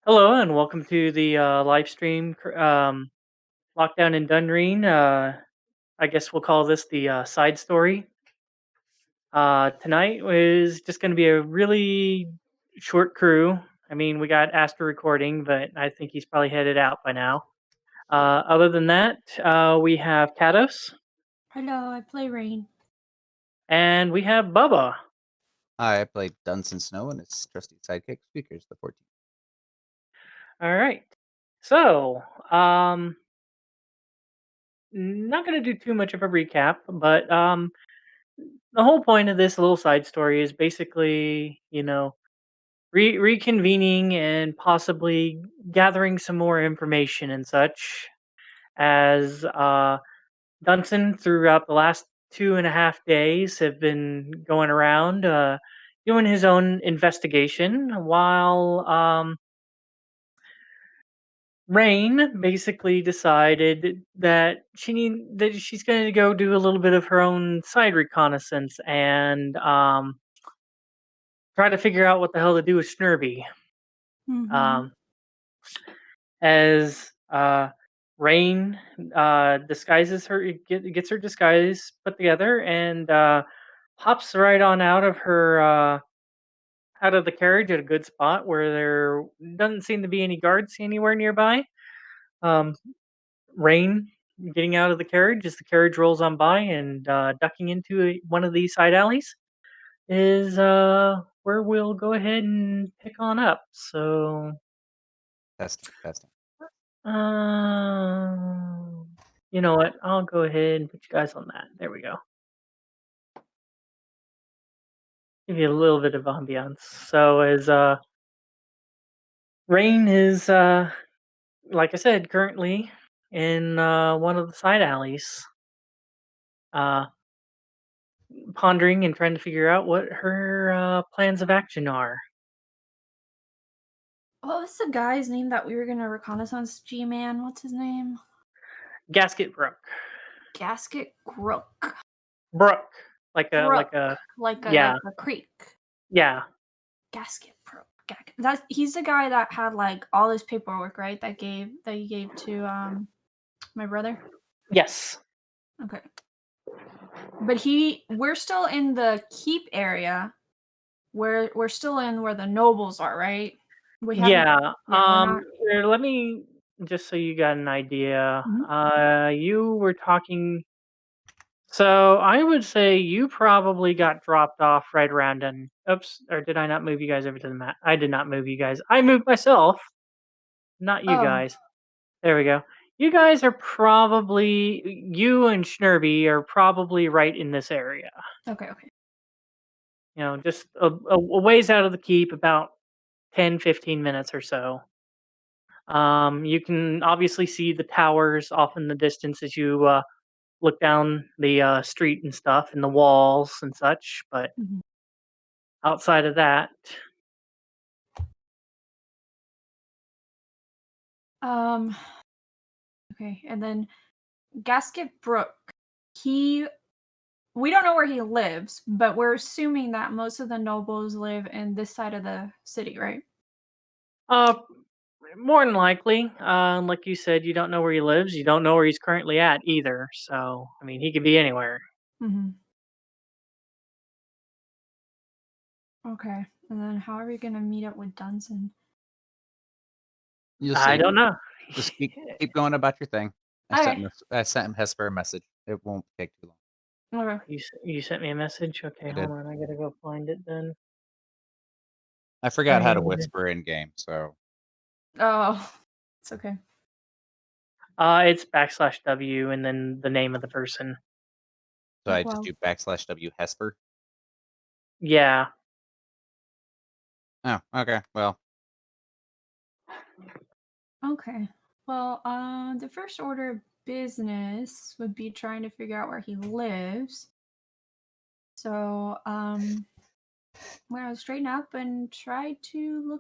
Hello and welcome to the live stream lockdown in Dunreen. I guess we'll call this the side story. Tonight is just going to be a really short crew. I mean, we got Aster recording, but I think he's probably headed out by now. Other than that, we have Cados Hello, I play Raine. and we have Bubba. I played Dunsen Snow and his trusty sidekick, Speakers, the 14th. All right. So, not going to do too much of a recap, but the whole point of this little side story is basically, reconvening and possibly gathering some more information and such as Dunsen throughout the last 2.5 days have been going around doing his own investigation while Raine basically decided that she's going to go do a little bit of her own side reconnaissance and try to figure out what the hell to do with Snerbe. Mm-hmm. Um, as Raine disguises her, gets her disguise put together, and hops right on out of the carriage at a good spot where there doesn't seem to be any guards anywhere nearby. Um, Raine getting out of the carriage as the carriage rolls on by and ducking into one of these side alleys is where we'll go ahead and pick on up. So, Testing. you know what? I'll go ahead and put you guys on that. There we go. Give you a little bit of ambiance. So as Rain is like I said, currently in one of the side alleys, uh pondering and trying to figure out what her plans of action are. What was the guy's name that we were gonna reconnaissance? G-Man, what's his name? Gasket Brook. Gasket Brook. Brook. Brook, like Yeah. a creek. Yeah. Gasket Brook. He's the guy that had like all this paperwork, right? That you gave to my brother. Yes. Okay. But we're still in the keep area. We're still in where the nobles are, right? We haven't. Yeah. Yeah, we're not. Here, let me just so you got an idea. Mhm. You were talking. So I would say you probably got dropped off right around and oops, or did I not move you guys over to the map? I did not move you guys. I moved myself, not you Oh, guys. There we go. You guys are probably you and Snerbe are probably right in this area. okay. Just a ways out of the keep, about 10, 15 minutes or so. You can obviously see the towers off in the distance as you look down the street and stuff, and the walls and such. But Mhm. outside of that, Um. Okay, and then Gasket Brook. He We don't know where he lives, but we're assuming that most of the nobles live in this side of the city, right? uh, more than likely, like you said, you don't know where he lives. You don't know where he's currently at either. So, I mean, he could be anywhere. Mm-hmm. Okay. And then how are we gonna meet up with Dunsen? You'll I see. don't know. Just keep going about your thing. Okay. I sent him Hesper a message. It won't take too long. Okay. You sent me a message. Okay, I hold did. on. I gotta go find it then. I forgot how to whisper in game, so Oh, it's okay. It's backslash W and then the name of the person. I just Well, do /W Hesper. Yeah. Oh, okay. Well, okay. Well, the first order of business would be trying to figure out where he lives. So, I'm gonna straighten up and try to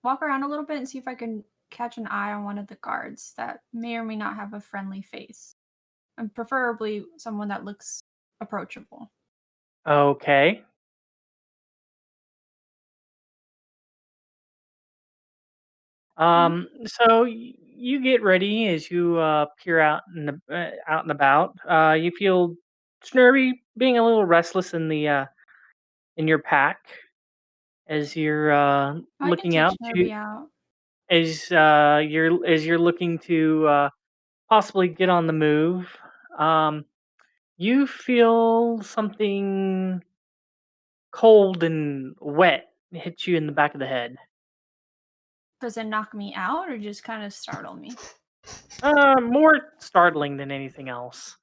walk around a little bit and see if I can catch an eye on one of the guards that may or may not have a friendly face. And preferably someone that looks approachable. Okay. So you get ready as you peer out and about. You feel Snerbe being a little restless in your pack as you're I can looking take out to Snerbe out. as you're looking to possibly get on the move. Um, you feel something cold and wet hit you in the back of the head. Does it knock me out or just kind of startle me? More startling than anything else.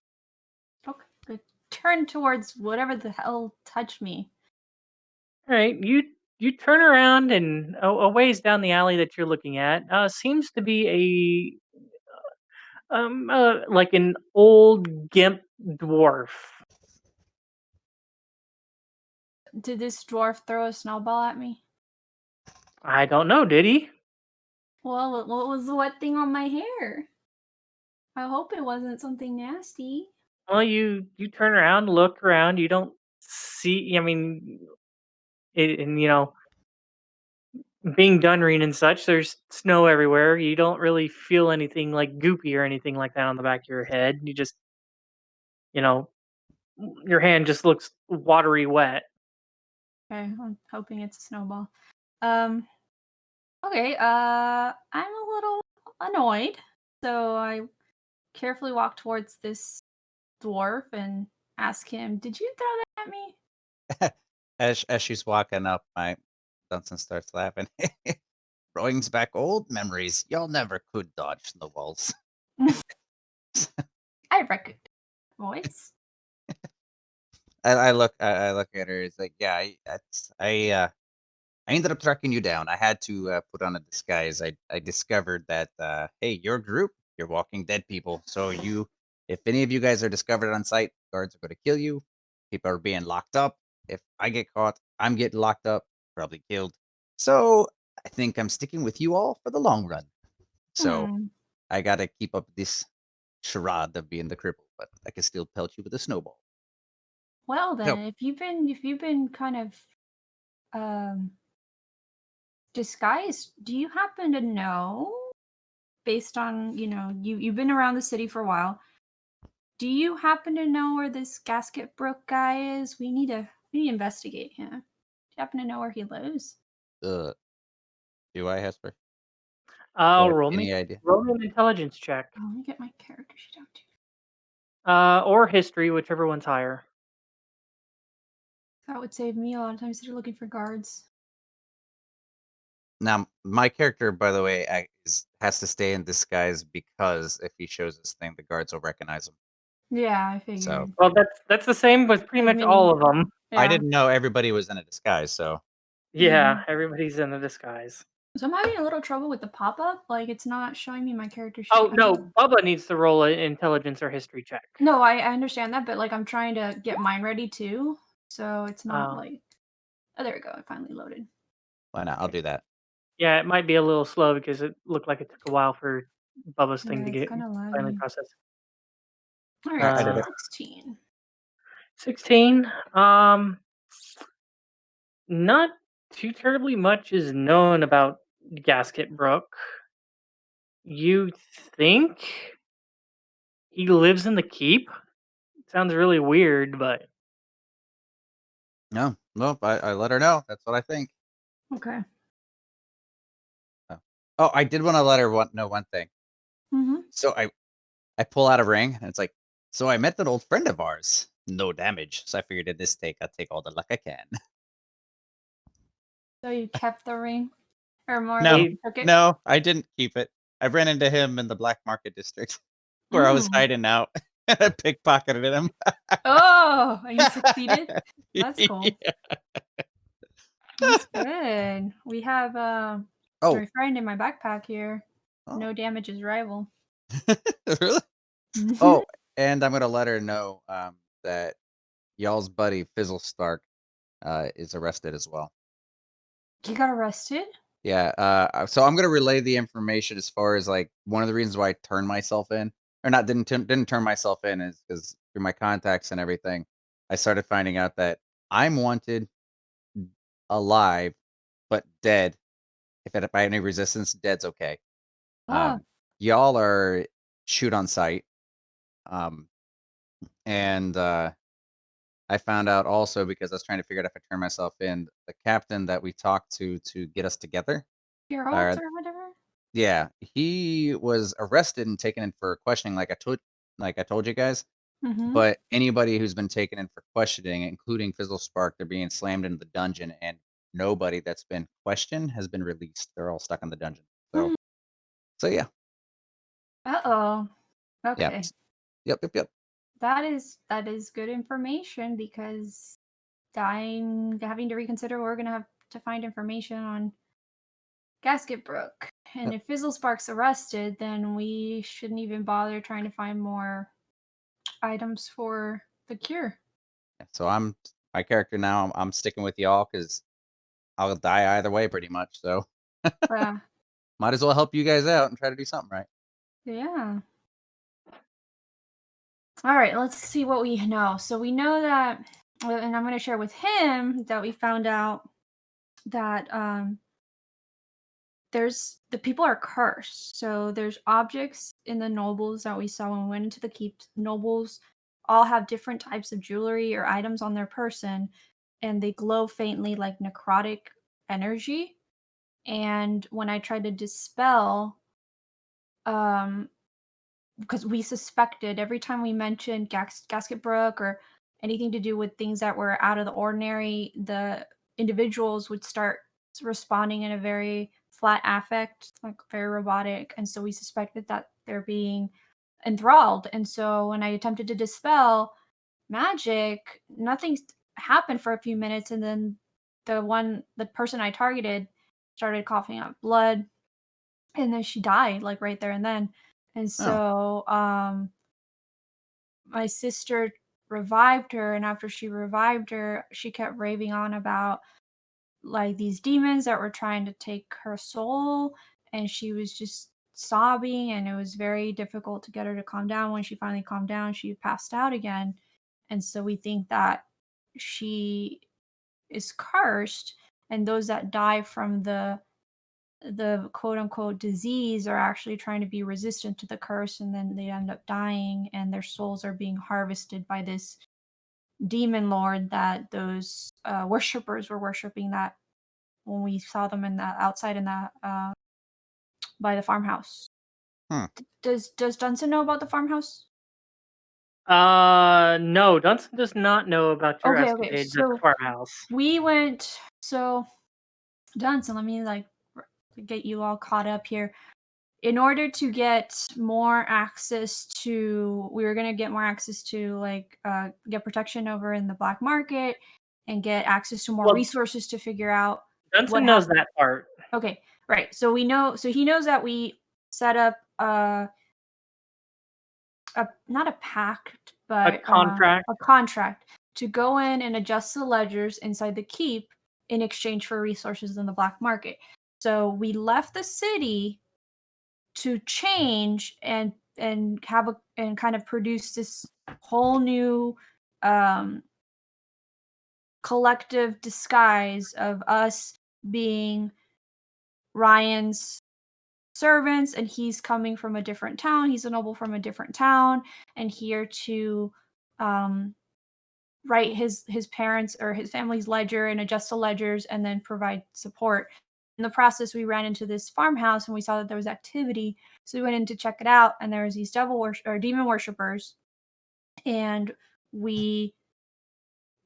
Okay, good. Turn towards whatever the hell touched me. All right, you turn around and a ways down the alley that you're looking at seems to be like an old gimp dwarf. Did this dwarf throw a snowball at me? I don't know, did he? Well, what was the wet thing on my hair? I hope it wasn't something nasty. Well, you turn around, look around. You don't see. I mean, and being Dunreen and such, there's snow everywhere. You don't really feel anything like goopy or anything like that on the back of your head. You just, you know, your hand just looks watery wet. Okay, I'm hoping it's a snowball. Okay, I'm a little annoyed. So I carefully walk towards this dwarf and ask him, "Did you throw that at me?" As she's walking up, my Dunsen starts laughing. Brings back old memories. Y'all never could dodge snowballs. I recognize voice. I look at her. It's like, yeah, I ended up tracking you down. I had to put on a disguise. I discovered that hey, your group, you're Walking Dead people. So if any of you guys are discovered on site, guards are going to kill you. People are being locked up. If I get caught, I'm getting locked up, probably killed. So I think I'm sticking with you all for the long run. So Hmm. I gotta keep up this charade of being the cripple, but I can still pelt you with a snowball. Well No, then, if you've been kind of um disguised, do you happen to know, based on you've been around the city for a while, do you happen to know where this Gasket Brook guy is? We need to investigate him. Do you happen to know where he lives? uh, do I, Hesper? Do I Uh, have roll me, any idea? roll me an intelligence check, Oh, let me get my character sheet out too. or history, whichever one's higher. That would save me a lot of times. They're looking for guards. Now, my character, by the way, has to stay in disguise because if he shows this thing, the guards will recognize him. Yeah, I So figured. Well, that's the same with pretty As much many. all of them. I Yeah. didn't know everybody was in a disguise. So Yeah, everybody's in a disguise. So I'm having a little trouble with the pop-up. Like, it's not showing me my character sheet. Oh no, Bubba needs to roll an intelligence or history check. No, I understand that, but like I'm trying to get mine ready too. So it's not Uh, like, oh, there we go. It finally loaded. why not? I'll do that. yeah, it might be a little slow because it looked like it took a while for Bubba's thing Yeah, to it's get kind of finally laggy. processed. All right, I so did Uh, it. 16. 16. Not too terribly much is known about Gasket Brook. You think he lives in the keep? Sounds really weird, but No, nope. I let her know. That's what I think. Okay. Oh, I did want to let her know one thing. Mm-hmm. So I pull out a ring and it's like, so I met an old friend of ours. No damage. So I figured in this take, I'll take all the luck I can. So you kept the ring, or more like No, you took it. no, I didn't keep it. I ran into him in the black market district where I was Mm. hiding out. And I pickpocketed him. Oh, and you succeeded. That's cool. Yeah. That's good. We have Oh, my friend in my backpack here. oh, No damage is rival. really? Mm-hmm. Oh, and I'm gonna let her know that y'all's buddy Fizzle Stark is arrested as well. You got arrested? Yeah, so I'm gonna relay the information as far as like one of the reasons why I turned myself in, or not didn't turn myself in, is because through my contacts and everything, I started finding out that I'm wanted alive but dead if it by any resistance, dead's okay. Oh, Y'all are shoot on sight. And I found out also because I was trying to figure out if I turn myself in, the captain that we talked to get us together. Geralt or whatever? Yeah, he was arrested and taken in for questioning, like I told you guys. Mm-hmm. But anybody who's been taken in for questioning, including Fizzle Spark, they're being slammed into the dungeon, and nobody that's been questioned has been released. They're all stuck in the dungeon. So yeah, Uh-oh. yeah, Okay. yep. That is good information because I'm having to reconsider we're gonna have to find information on Gasket Brook. And Yep. if Fizzlespark's arrested, then we shouldn't even bother trying to find more items for the cure. So I'm my character now. I'm sticking with y'all because I'll die either way, pretty much. So Yeah. might as well help you guys out and try to do something right. Yeah. All right, let's see what we know. So we know that, and I'm going to share with him that we found out that there's the people are cursed. So there's objects in the nobles that we saw when we went into the keep. Nobles all have different types of jewelry or items on their person, and they glow faintly like necrotic energy. And when I tried to dispel, um, because we suspected every time we mentioned Gasket Brook or anything to do with things that were out of the ordinary, the individuals would start responding in a very flat affect, like very robotic. And so we suspected that they're being enthralled. And so when I attempted to dispel magic, nothing happened for a few minutes. And then the person I targeted started coughing up blood, and then she died like right there and then. And Oh, so my sister revived her, and after she revived her, she kept raving on about like these demons that were trying to take her soul, and she was just sobbing, and it was very difficult to get her to calm down. When she finally calmed down, she passed out again. And so we think that she is cursed, and those that die from the quote unquote disease are actually trying to be resistant to the curse, and then they end up dying and their souls are being harvested by this demon lord that those worshippers were worshiping, that when we saw them in the outside in the by the farmhouse. hmm. Does Dunsen know about the farmhouse? No, Dunsen does not know about your Okay, escapades at the so farmhouse. we went, so Dunsen, let me like get you all caught up here. In order to get more access to, we were going to get more access to like get protection over in the black market and get access to more Well, resources to figure out what Dunsen knows happened. that part. Okay, right. So we know, so he knows that we set up a not a pact, A but contract. a contract to go in and adjust the ledgers inside the keep in exchange for resources in the black market. So we left the city to change and have a and kind of produce this whole new um collective disguise of us being Ryan's servants, and he's coming from a different town. He's a noble from a different town, and here to um write his parents or his family's ledger and adjust the ledgers and then provide support. In the process, we ran into this farmhouse and we saw that there was activity, so we went in to check it out. And there was these or demon worshippers, and we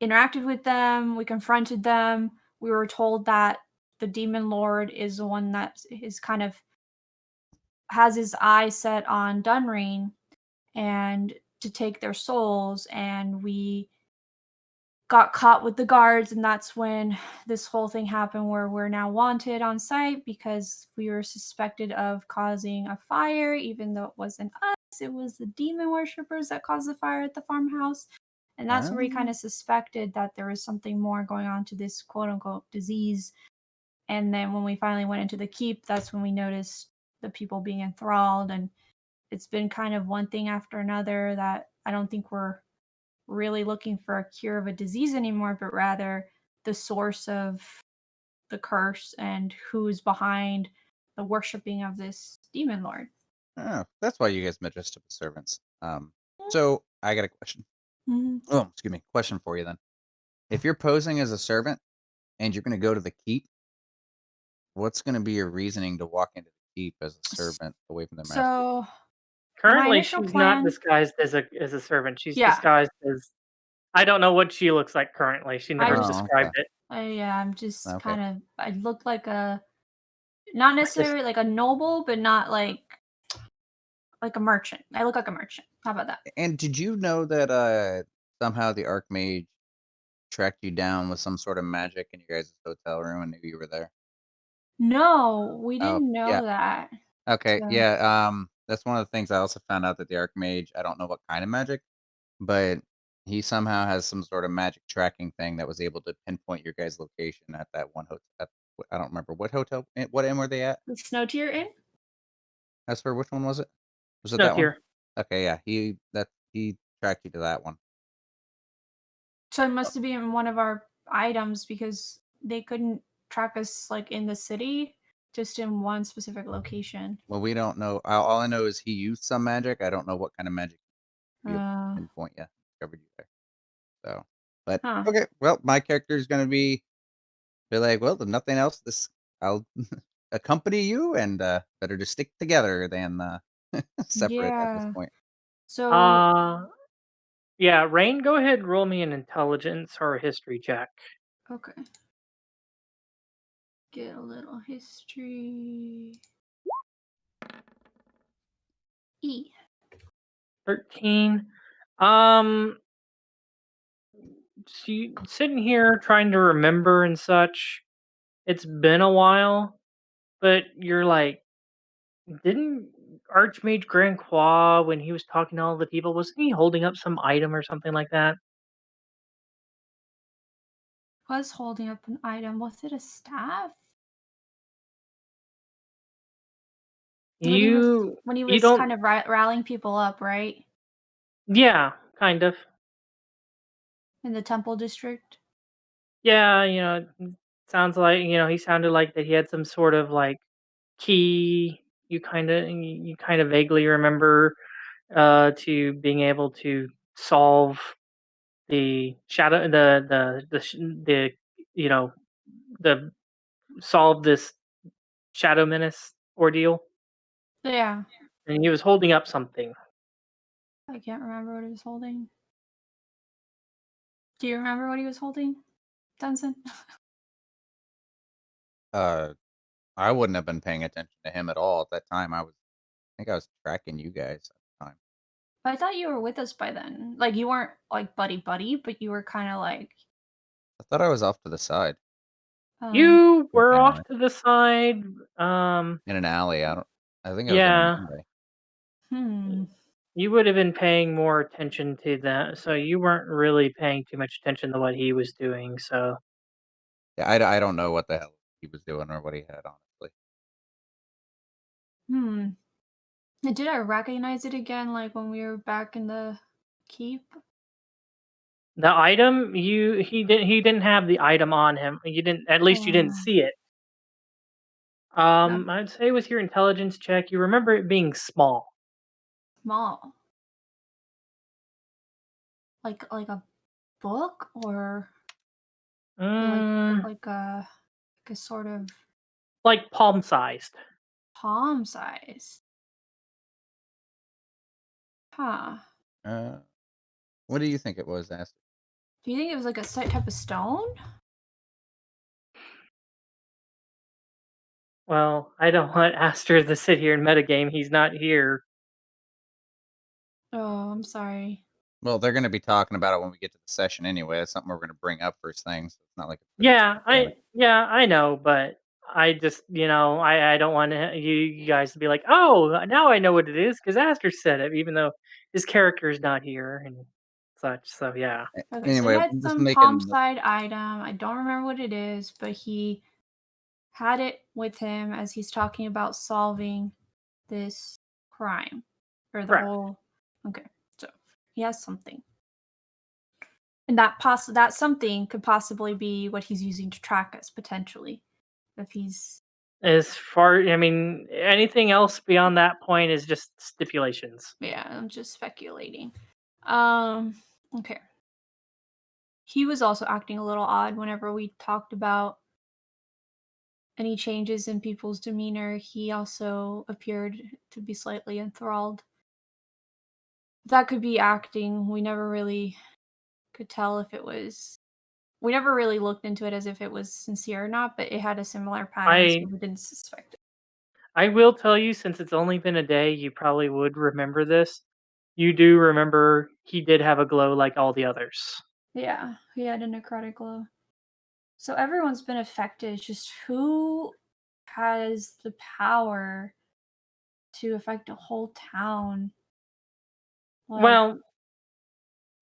interacted with them. We confronted them. We were told that the demon lord is the one that is kind of has his eye set on Dunreen and to take their souls. And we got caught with the guards, and that's when this whole thing happened where we're now wanted on site because we were suspected of causing a fire, even though it wasn't us. It was the demon worshippers that caused the fire at the farmhouse. And that's where we kind of suspected that there was something more going on to this quote unquote disease. And then when we finally went into the keep, that's when we noticed the people being enthralled. And it's been kind of one thing after another that I don't think we're really looking for a cure of a disease anymore, but rather the source of the curse and who's behind the worshipping of this demon lord. Oh, that's why you guys met just to be servants. So I got a question. Mm-hmm. Oh, excuse me. Question for you then. If you're posing as a servant and you're going to go to the keep, what's going to be your reasoning to walk into the keep as a servant away from the master? So my Currently, initial she's not plan, disguised as a servant. She's yeah, disguised as I don't know what she looks like currently. She I never just, Oh, okay. described it. I'm just Okay. kind of, I look like a, not Like this. necessarily like a noble, but not like a merchant. I look like a merchant. How about that? And did you know that somehow the Archmage tracked you down with some sort of magic in your guys' hotel room and knew you were there? No, we Oh, didn't yeah. know that. Okay, So, yeah. That's one of the things I also found out that the Archmage, I don't know what kind of magic, but he somehow has some sort of magic tracking thing that was able to pinpoint your guys' location at that one hotel. I don't remember what hotel, what inn were they at? the snow tier in? Esper, which one was it? Was it Snow that one? tier. Okay, yeah. He tracked you to that one. So it must have been one of our items because they couldn't track us like in the city, just in one specific location. Well, we don't know. All I know is he used some magic. I don't know what kind of magic he be able to Uh, pinpoint you. Discovered you there. So, but huh. okay. Well, my character is going to be like, well, if nothing else, I'll accompany you, and better to stick together than separate at this Yeah. point. So, Uh, yeah, Raine, go ahead and roll me an intelligence or a history check. okay. Get a little history. E. 13. So sitting here trying to remember and such. It's been a while, but you're like, didn't Archmage Grand Croix, when he was talking to all the people, wasn't he holding up some item or something like that? Was holding up an item. Was it a staff? When he was You when he you was kind don't of rallying people up, right? yeah, kind of. In the temple district. Yeah, sounds like, he sounded like that he had some sort of like key. You kind of vaguely remember to being able to solve the shadow the you know the solve this shadow menace ordeal, Yeah. and he was holding up something. I can't remember what he was holding. Do you remember what he was holding, Dunsen? Uh, I wouldn't have been paying attention to him at all at that time. I think I was tracking you guys at the time. I thought you were with us by then. Like you weren't like buddy buddy, but you were kind of like, I thought I was off to the side um, You in the were off family to the side. in an alley. I don't. I think I was in an Yeah, alley. hmm. you would have been paying more attention to that, so you weren't really paying too much attention to what he was doing. So Yeah, I don't know what the hell he was doing or what he had, honestly. Hmm. And did I recognize it again, like when we were back in the keep? the item, he didn't have the item on him. You didn't, at least you didn't Oh, see it. that I'd say with your intelligence check, you remember it being small. small, like a book or Mm, like a sort of like palm sized. palm size. Huh. Uh, what do you think it was, Aster? Do you think it was like a type of stone? Well, I don't want Aster to sit here and metagame. He's not here. Oh, I'm sorry. Well, they're going to be talking about it when we get to the session anyway. That's something we're going to bring up first thing. So it's not like it's Yeah, I know, but I just, I don't want you guys to be like, oh, now I know what it is because Aster said it, even though his character is not here and such. So yeah, Okay, so he Anyway, had just some palm making. side item. I don't remember what it is, but he had it with him as he's talking about solving this crime or the correct. whole. Okay, so he has something, and that something could possibly be what he's using to track us potentially. if he's As far, I mean, anything else beyond that point is just stipulations. yeah, I'm just speculating. Okay. He was also acting a little odd whenever we talked about any changes in people's demeanor. He also appeared to be slightly enthralled. That could be acting. We never really could tell if it was. We never really looked into it as if it was sincere or not, but it had a similar pattern, so I we didn't suspect it. I will tell you, since it's only been a day, you probably would remember this. You do remember he did have a glow like all the others. Yeah, he had a necrotic glow. So everyone's been affected. It's just who has the power to affect a whole town? Like, Well,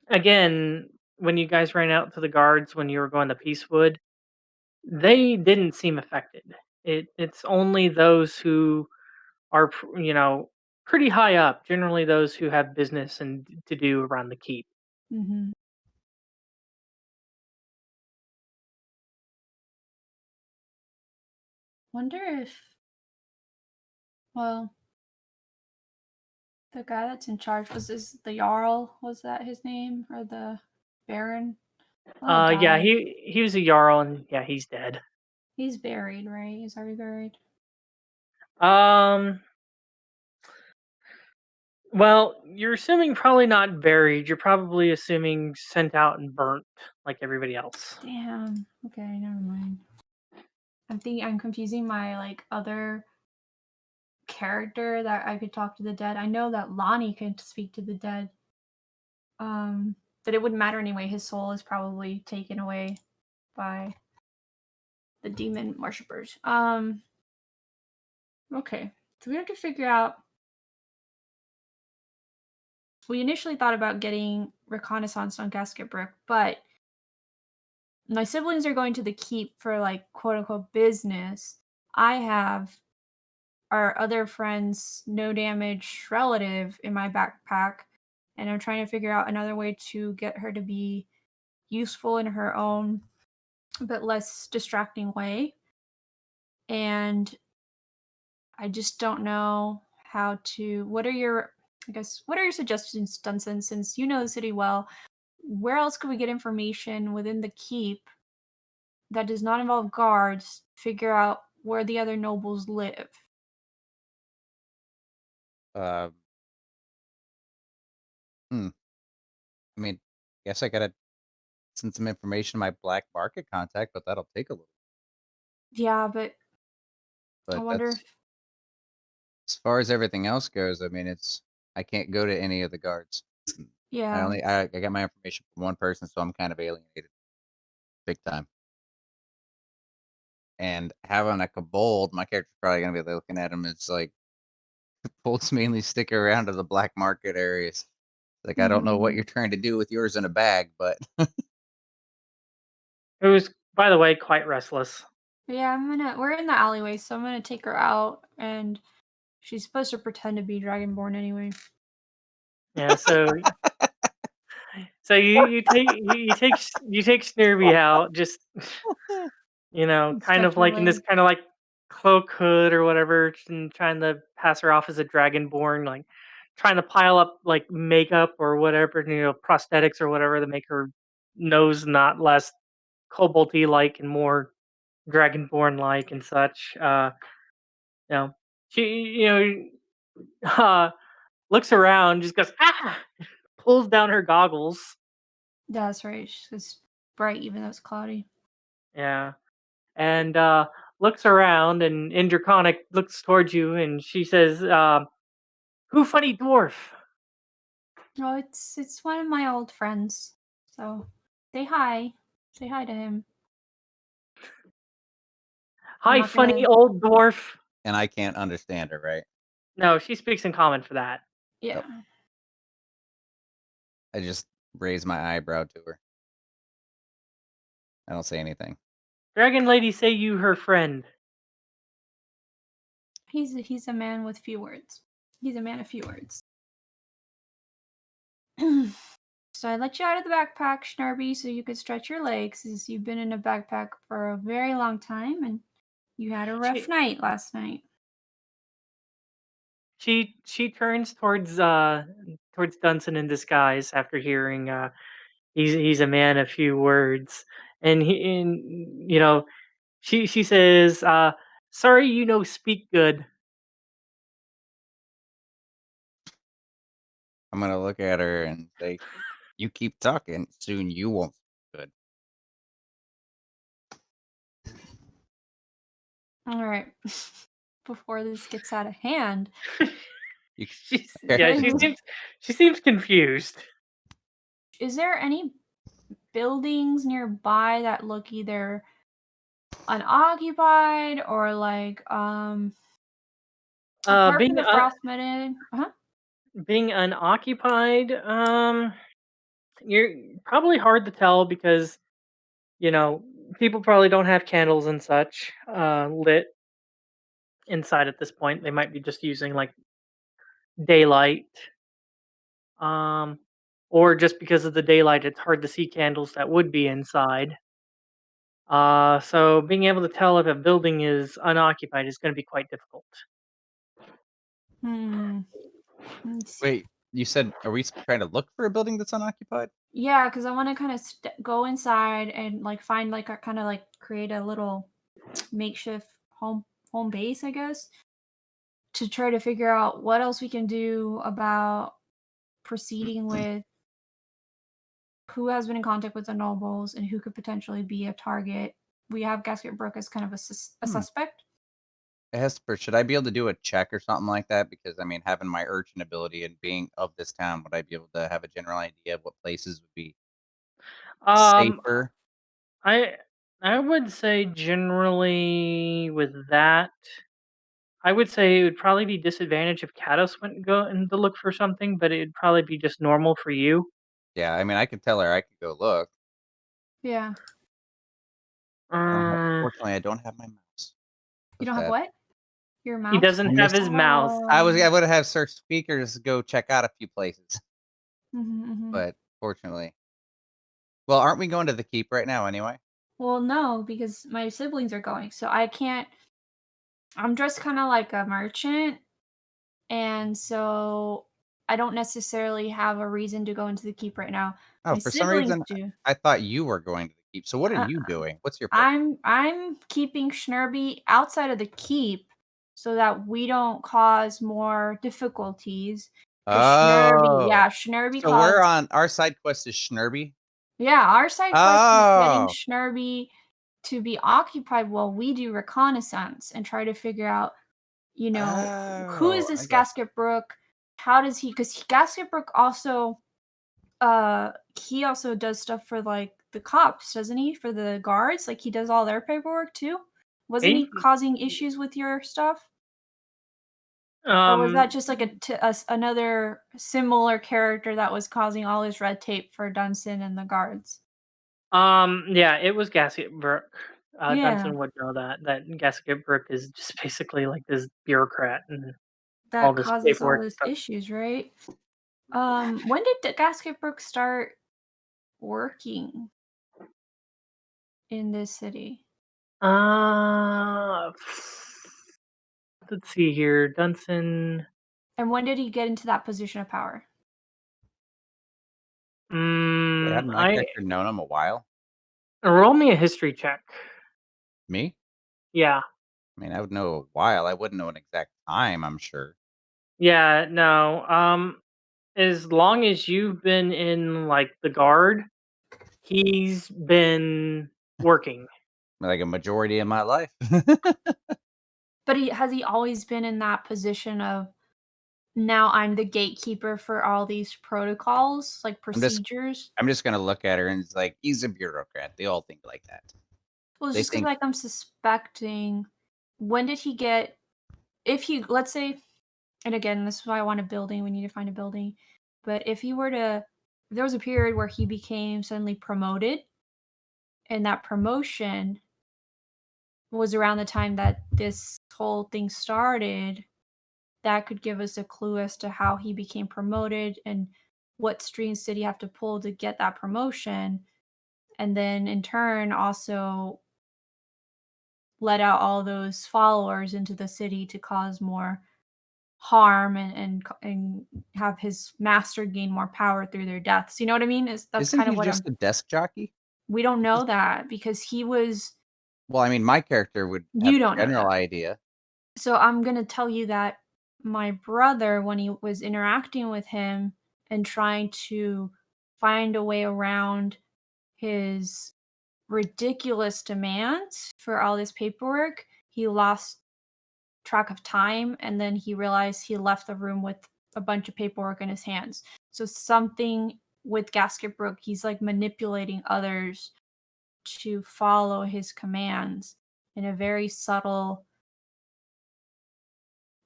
again, when you guys ran out to the guards when you were going to Peacewood, they didn't seem affected. It's only those who are, pretty high up, generally those who have business and to do around the keep. mhm. Wonder if, well, the guy that's in charge the Jarl, was that his name? Or the Baron? Oh, he Yeah, died. he was a Jarl, and yeah, he's dead. He's buried, right? He's already buried. Um, well, you're assuming probably not buried. You're probably assuming sent out and burnt like everybody else. Damn. Okay, never mind. I'm confusing my like other character that I could talk to the dead. I know that Lani can speak to the dead. But it wouldn't matter anyway. His soul is probably taken away by the demon worshippers. Okay. So we have to figure out. We initially thought about getting reconnaissance on Gasket Brook, but my siblings are going to the keep for like quote unquote business. I have our other friend's no damage relative in my backpack, and I'm trying to figure out another way to get her to be useful in her own but less distracting way. And I just don't know how to. What are your, I guess, what are your suggestions, Dunsen? Since you know the city well, where else could we get information within the keep that does not involve guards? Figure out where the other nobles live. Uh, hmm. I mean, guess I gotta send some information to my black market contact, but that'll take a little. Yeah, but I But wonder that's if. as far as everything else goes. I mean, I can't go to any of the guards. Yeah. I got my information from one person, so I'm kind of alienated, big time. And having a kobold, my character's probably gonna be looking at him as like kobolds mainly stick around to the black market areas. Like I don't know what Mhm. you're trying to do with yours in a bag, but It was, by the way, quite restless. Yeah, we're in the alleyway, so I'm gonna take her out, and she's supposed to pretend to be Dragonborn anyway. Yeah, so you take Snerbe out, just kind of like in this Speculate. kind of like cloak hood or whatever, and trying to pass her off as a dragonborn, like trying to pile up like makeup or whatever, prosthetics or whatever to make her nose not less koboldy like and more dragonborn like and such. You know, she uh, looks around, just goes ah, pulls down her goggles. That's right. She's bright even though it's cloudy. Yeah. And looks around, and in Draconic looks towards you, and she says, "Who funny dwarf? Oh, it's one of my old friends. So say hi. Say hi to him. I'm Hi, not funny gonna. old dwarf." and I can't understand her, right? No, she speaks in common for that. Yeah. Yep. I just raise my eyebrow to her. I don't say anything. Dragon lady say you her friend. He's a man with few words. He's a man of few words. So I let you out of the backpack, Snerbe, so you could stretch your legs, as you've been in a backpack for a very long time, and You had a rough She night last night. she turns towards Dunsen in disguise after hearing he's a man of few words, and she says, "Sorry, speak good." I'm gonna look at her and say, "You keep talking, soon you won't feel good." All right. Before this gets out of hand, You okay? Yeah, she seems confused. is there any buildings nearby that look either unoccupied or like apart from Being the frostbitten? Uh-huh. being unoccupied, you're probably hard to tell because you know people probably don't have candles and such lit inside at this point. They might be just using like daylight, um, or just because of the daylight, it's hard to see candles that would be inside. So being able to tell if a building is unoccupied is going to be quite difficult. Hmm. Let's see. Wait, you said, are we trying to look for a building that's unoccupied? Yeah, because I want to kind of go inside and like find like a kind of like create a little makeshift home base, I guess, to try to figure out what else we can do about proceeding with who has been in contact with the nobles and who could potentially be a target. We have Gasket Brook as kind of a Hmm. suspect. Hesper, should I be able to do a check or something like that? Because I mean, having my urchin ability and being of this town, would I be able to have a general idea of what places would be Um, safer? I I would say generally with that, I would say it would probably be disadvantage if Cados went and go and to look for something, but it'd probably be just normal for you. Yeah, I mean, I could tell her I could go look. Yeah. Uh, Unfortunately, I don't have my mouse. You That's don't have bad. what? Your he mouse? doesn't I have missed. his mouse. I Oh. would have search speakers go check out a few places, Hmm. but fortunately, well, aren't we going to the keep right now anyway? Well, no, because my siblings are going, so I can't. I'm dressed kind of like a merchant, and so I don't necessarily have a reason to go into the keep right now. Oh, My for some siblings reason, do. I thought you were going to the keep. So what are Uh, you doing? What's your purpose? I'm keeping Snerbe outside of the keep so that we don't cause more difficulties. Because Oh, Snerbe so we're caused. on our side quest is Snerbe. Yeah, our side quest is getting Oh, Snerbe to be occupied while we do reconnaissance and try to figure out, who is oh, I this got Gasket Brook? How does he? Because Gasket Brook also, he also does stuff for like the cops, doesn't he? For the guards, like he does all their paperwork too. Wasn't He, he causing issues with your stuff, or was that um, just like another similar character that was causing all his red tape for Dunsen and the guards? yeah, it was Gasket Brook. Yeah, Dunson would know that Gasket Brook is just basically like this bureaucrat and all that this causes all paperwork and those stuff. issues, right? When did the Gasket Brook start working in this city? Uh, let's see here, Dunson. And when did he get into that position of power? Hadn't my I character known him a while? roll me a history check. Me? Yeah, I mean, I would know a while. I wouldn't know an exact time, I'm sure. yeah, no. As long as you've been in like the guard, he's been working. Like a majority of my life. But has he always been in that position of now I'm the gatekeeper for all these protocols, like I'm just procedures? I'm just gonna look at her and it's like, he's a bureaucrat. They all think like that. Well, it's They just because think like I'm suspecting when did he get if he let's say and again, this is why I want a building, we need to find a building. But if he were to if there was a period where he became suddenly promoted and that promotion was around the time that this whole thing started, that could give us a clue as to how he became promoted and what strings did he have to pull to get that promotion. And then in turn, also let out all those followers into the city to cause more harm and have his master gain more power through their deaths. You know what I mean? That's Isn't kind of he what just a desk jockey? we don't know that because he was. Well, I mean, my character would have You a don't know general that. idea. So I'm going to tell you that my brother, when he was interacting with him and trying to find a way around his ridiculous demands for all this paperwork, he lost track of time and then he realized he left the room with a bunch of paperwork in his hands. So something with Gasket Brook, he's like manipulating others to follow his commands in a very subtle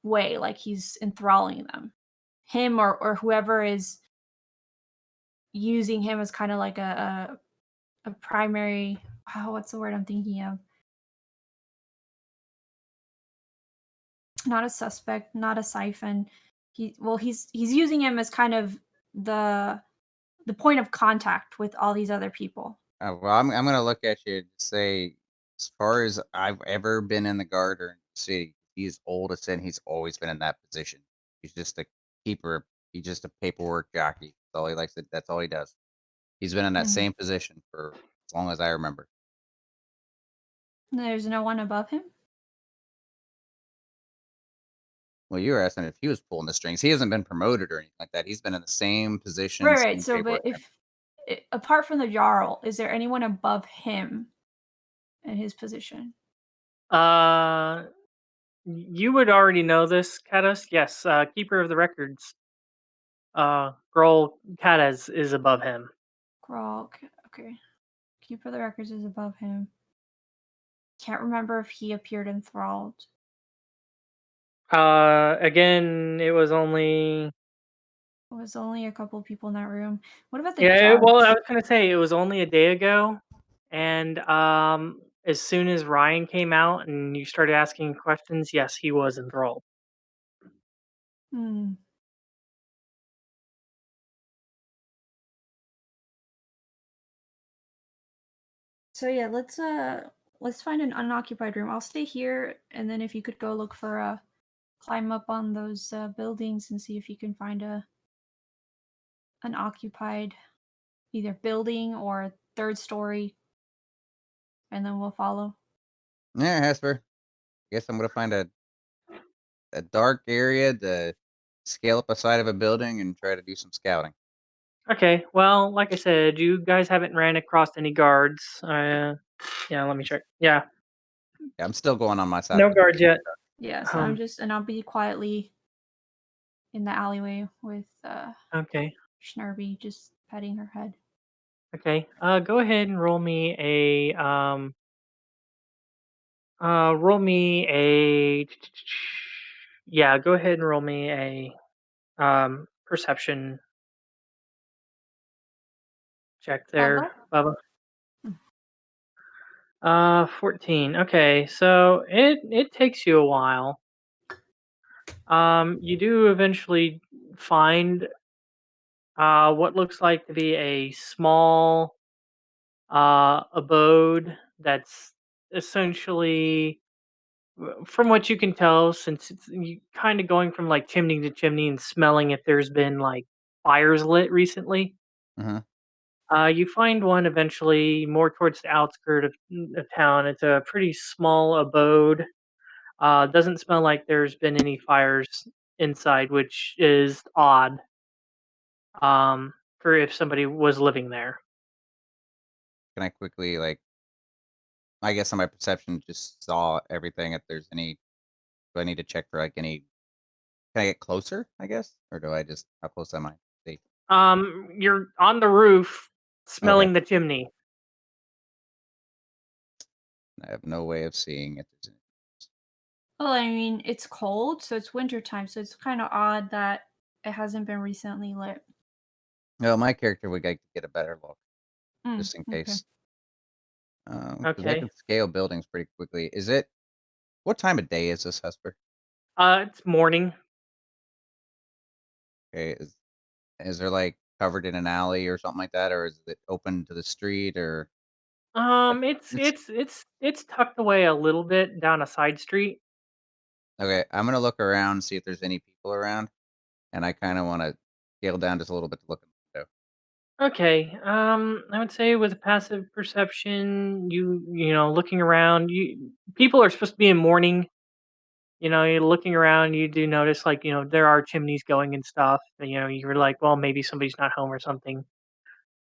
way, like he's enthralling them. Him or whoever is using him as kind of like a primary, what's the word I'm thinking of? Not a suspect, not a siphon. He's using him as kind of the point of contact with all these other people. Well, I'm gonna look at you and say, as far as I've ever been in the guard or in the city, he's old as sin. He's always been in that position. He's just a keeper. He's just a paperwork jockey. That's all he likes. That's all he does. He's been in that same position for as long as I remember. There's no one above him? Well, you were asking if he was pulling the strings. He hasn't been promoted or anything like that. He's been in the same position, Right. same So, but paperwork. if apart from the Jarl, is there anyone above him in his position? You would already know this, Cados. Yes, keeper of the records. Grohl Cadas is above him. Grawl, okay. Keeper of the Records is above him. Can't remember if he appeared enthralled. Again, it was only. It was only a couple people in that room. What about the Yeah, guards? well, I was gonna say it was only a day ago, and as soon as Ryan came out and you started asking questions, yes, he was enthralled. Hmm. So yeah, let's find an unoccupied room. I'll stay here, and then if you could go look for a climb up on those buildings and see if you can find an occupied either building or third story, and then we'll follow. Yeah, Hesper. Guess I'm gonna find a dark area to scale up a side of a building and try to do some scouting. Okay, well, like I said, you guys haven't ran across any guards. Yeah, let me check. Yeah, Yeah, I'm still going on my side of no the guards building. yet. Yeah, so and I'll be quietly in the alleyway with Okay, Snerbe just petting her head. okay. Go ahead and roll me a. Yeah, go ahead and roll me a perception check there, Bubba? Bubba. 14. Okay, so it takes you a while. You do eventually find what looks like to be a small abode that's essentially, from what you can tell, since it's you kind of going from like chimney to chimney and smelling if there's been like fires lit recently. Mm-hmm. You find one eventually more towards the outskirt of town. It's a pretty small abode. Doesn't smell like there's been any fires inside, which is odd. For if somebody was living there. Can I quickly I guess on my perception just saw everything. If there's any, do I need to check for like any? Can I get closer? I guess, or do I just how close am I? See. You're on the roof, Okay. smelling the chimney. I have no way of seeing if there's any. Well, I mean, it's cold, so it's wintertime, so it's kind of odd that it hasn't been recently lit. No, my character would like to get a better look just in Okay. case. Because I Okay. can scale buildings pretty quickly. Is it? What time of day is this, Hesper? It's morning. Okay, is there like covered in an alley or something like that, or is it open to the street or? It's It's it's it's it's tucked away a little bit down a side street. okay. I'm gonna look around, see if there's any people around, and I kind of want to scale down just a little bit to look in the window. Okay. I would say with passive perception, looking around, you people are supposed to be in mourning. You're looking around, you do notice like, there are chimneys going and stuff. And, you're like, well, maybe somebody's not home or something.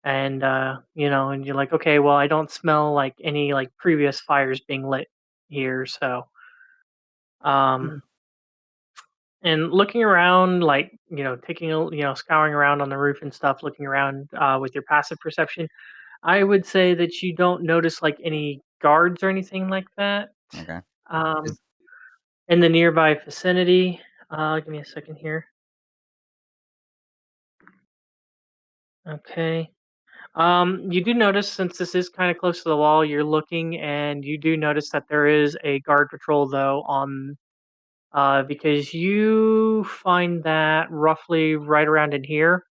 And and you're like, okay, well, I don't smell like any like previous fires being lit here, so um Mhm. and looking around, like, taking a scouring around on the roof and stuff, looking around with your passive perception, I would say that you don't notice like any guards or anything like that Okay. um, Is in the nearby vicinity. Give me a second here. Okay. You do notice, since this is kind of close to the wall, you're looking, and you do notice that there is a guard patrol though on because you find that roughly right around in here,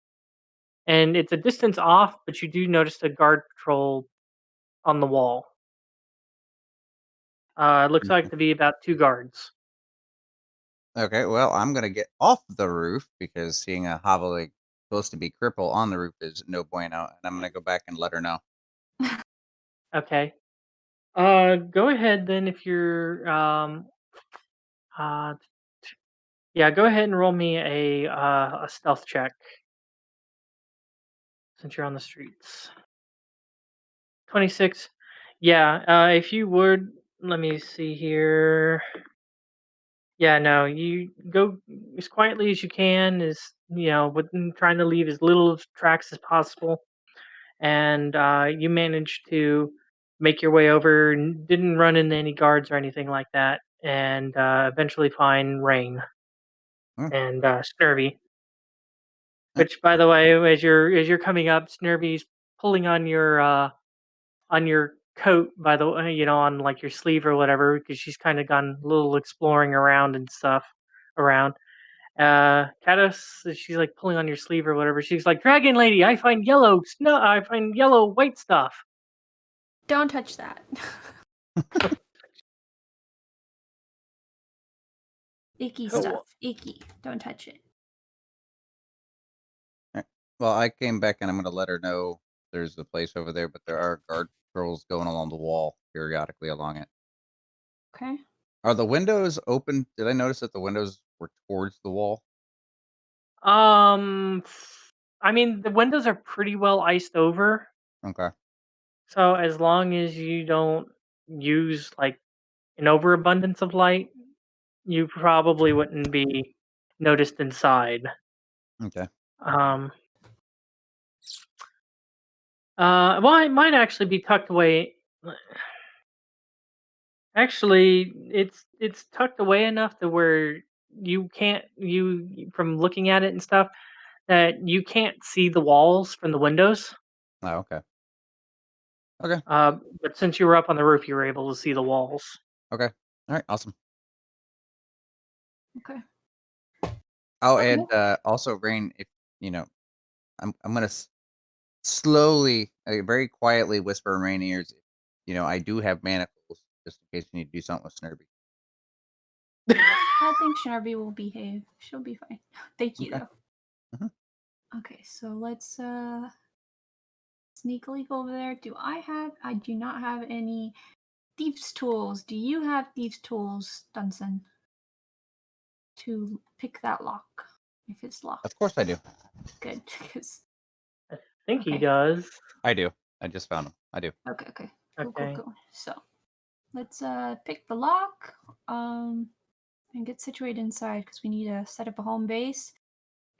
and it's a distance off, but you do notice the guard patrol on the wall. It looks like to be about two guards. okay. Well, I'm gonna get off the roof because seeing a hobbling supposed to be cripple on the roof is no bueno, and I'm gonna go back and let her know. Okay. Go ahead then if you're uh yeah, go ahead and roll me a stealth check since you're on the streets. 26. Yeah, if you would, let me see here. Yeah, no, you go as quietly as you can, with trying to leave as little of tracks as possible. And you managed to make your way over, and didn't run into any guards or anything like that, and eventually find Raine Hmm, and Snerbe. eh, Which, by the way, as you're coming up, Snerbe's pulling on your coat, by the way, on like your sleeve or whatever, because she's kind of gone a little exploring around and stuff around. Cados, she's like pulling on your sleeve or whatever. She's like, "Dragon lady, I find yellow snow. I find yellow white stuff." Don't touch that. Icky Oh, stuff. Icky. Don't touch it. eh. Well, I came back and I'm gonna let her know there's a place over there, but there are guard patrols going along the wall periodically along it. Okay. Are the windows open? Did I notice that the windows were towards the wall? Um, I mean, the windows are pretty well iced over, Okay. so as long as you don't use like an overabundance of light, you probably wouldn't be noticed inside. Okay. Um, well, it might actually be tucked away. Actually, it's tucked away enough to where you can't you from looking at it and stuff, that you can't see the walls from the windows. Oh, okay. Okay. But since you were up on the roof, you were able to see the walls. Okay. All right. Awesome. Okay. Oh, Okay. and also, Rain, if you know, I'm gonna slowly, very quietly whisper in Rain ears. I do have manacles just in case you need to do something with Snerbe. I think Snerbe will behave. She'll be fine. Thank you Okay. though. Mhm. Okay, so let's sneakily go over there. I do not have any thieves tools. Do you have thieves tools, Dunsen, to pick that lock if it's Of locked? course I do. Good, because I think he okay, does. I do. I just found them. I do. okay, cool, Okay. cool. So let's pick the lock, and get situated inside because we need to set up a home base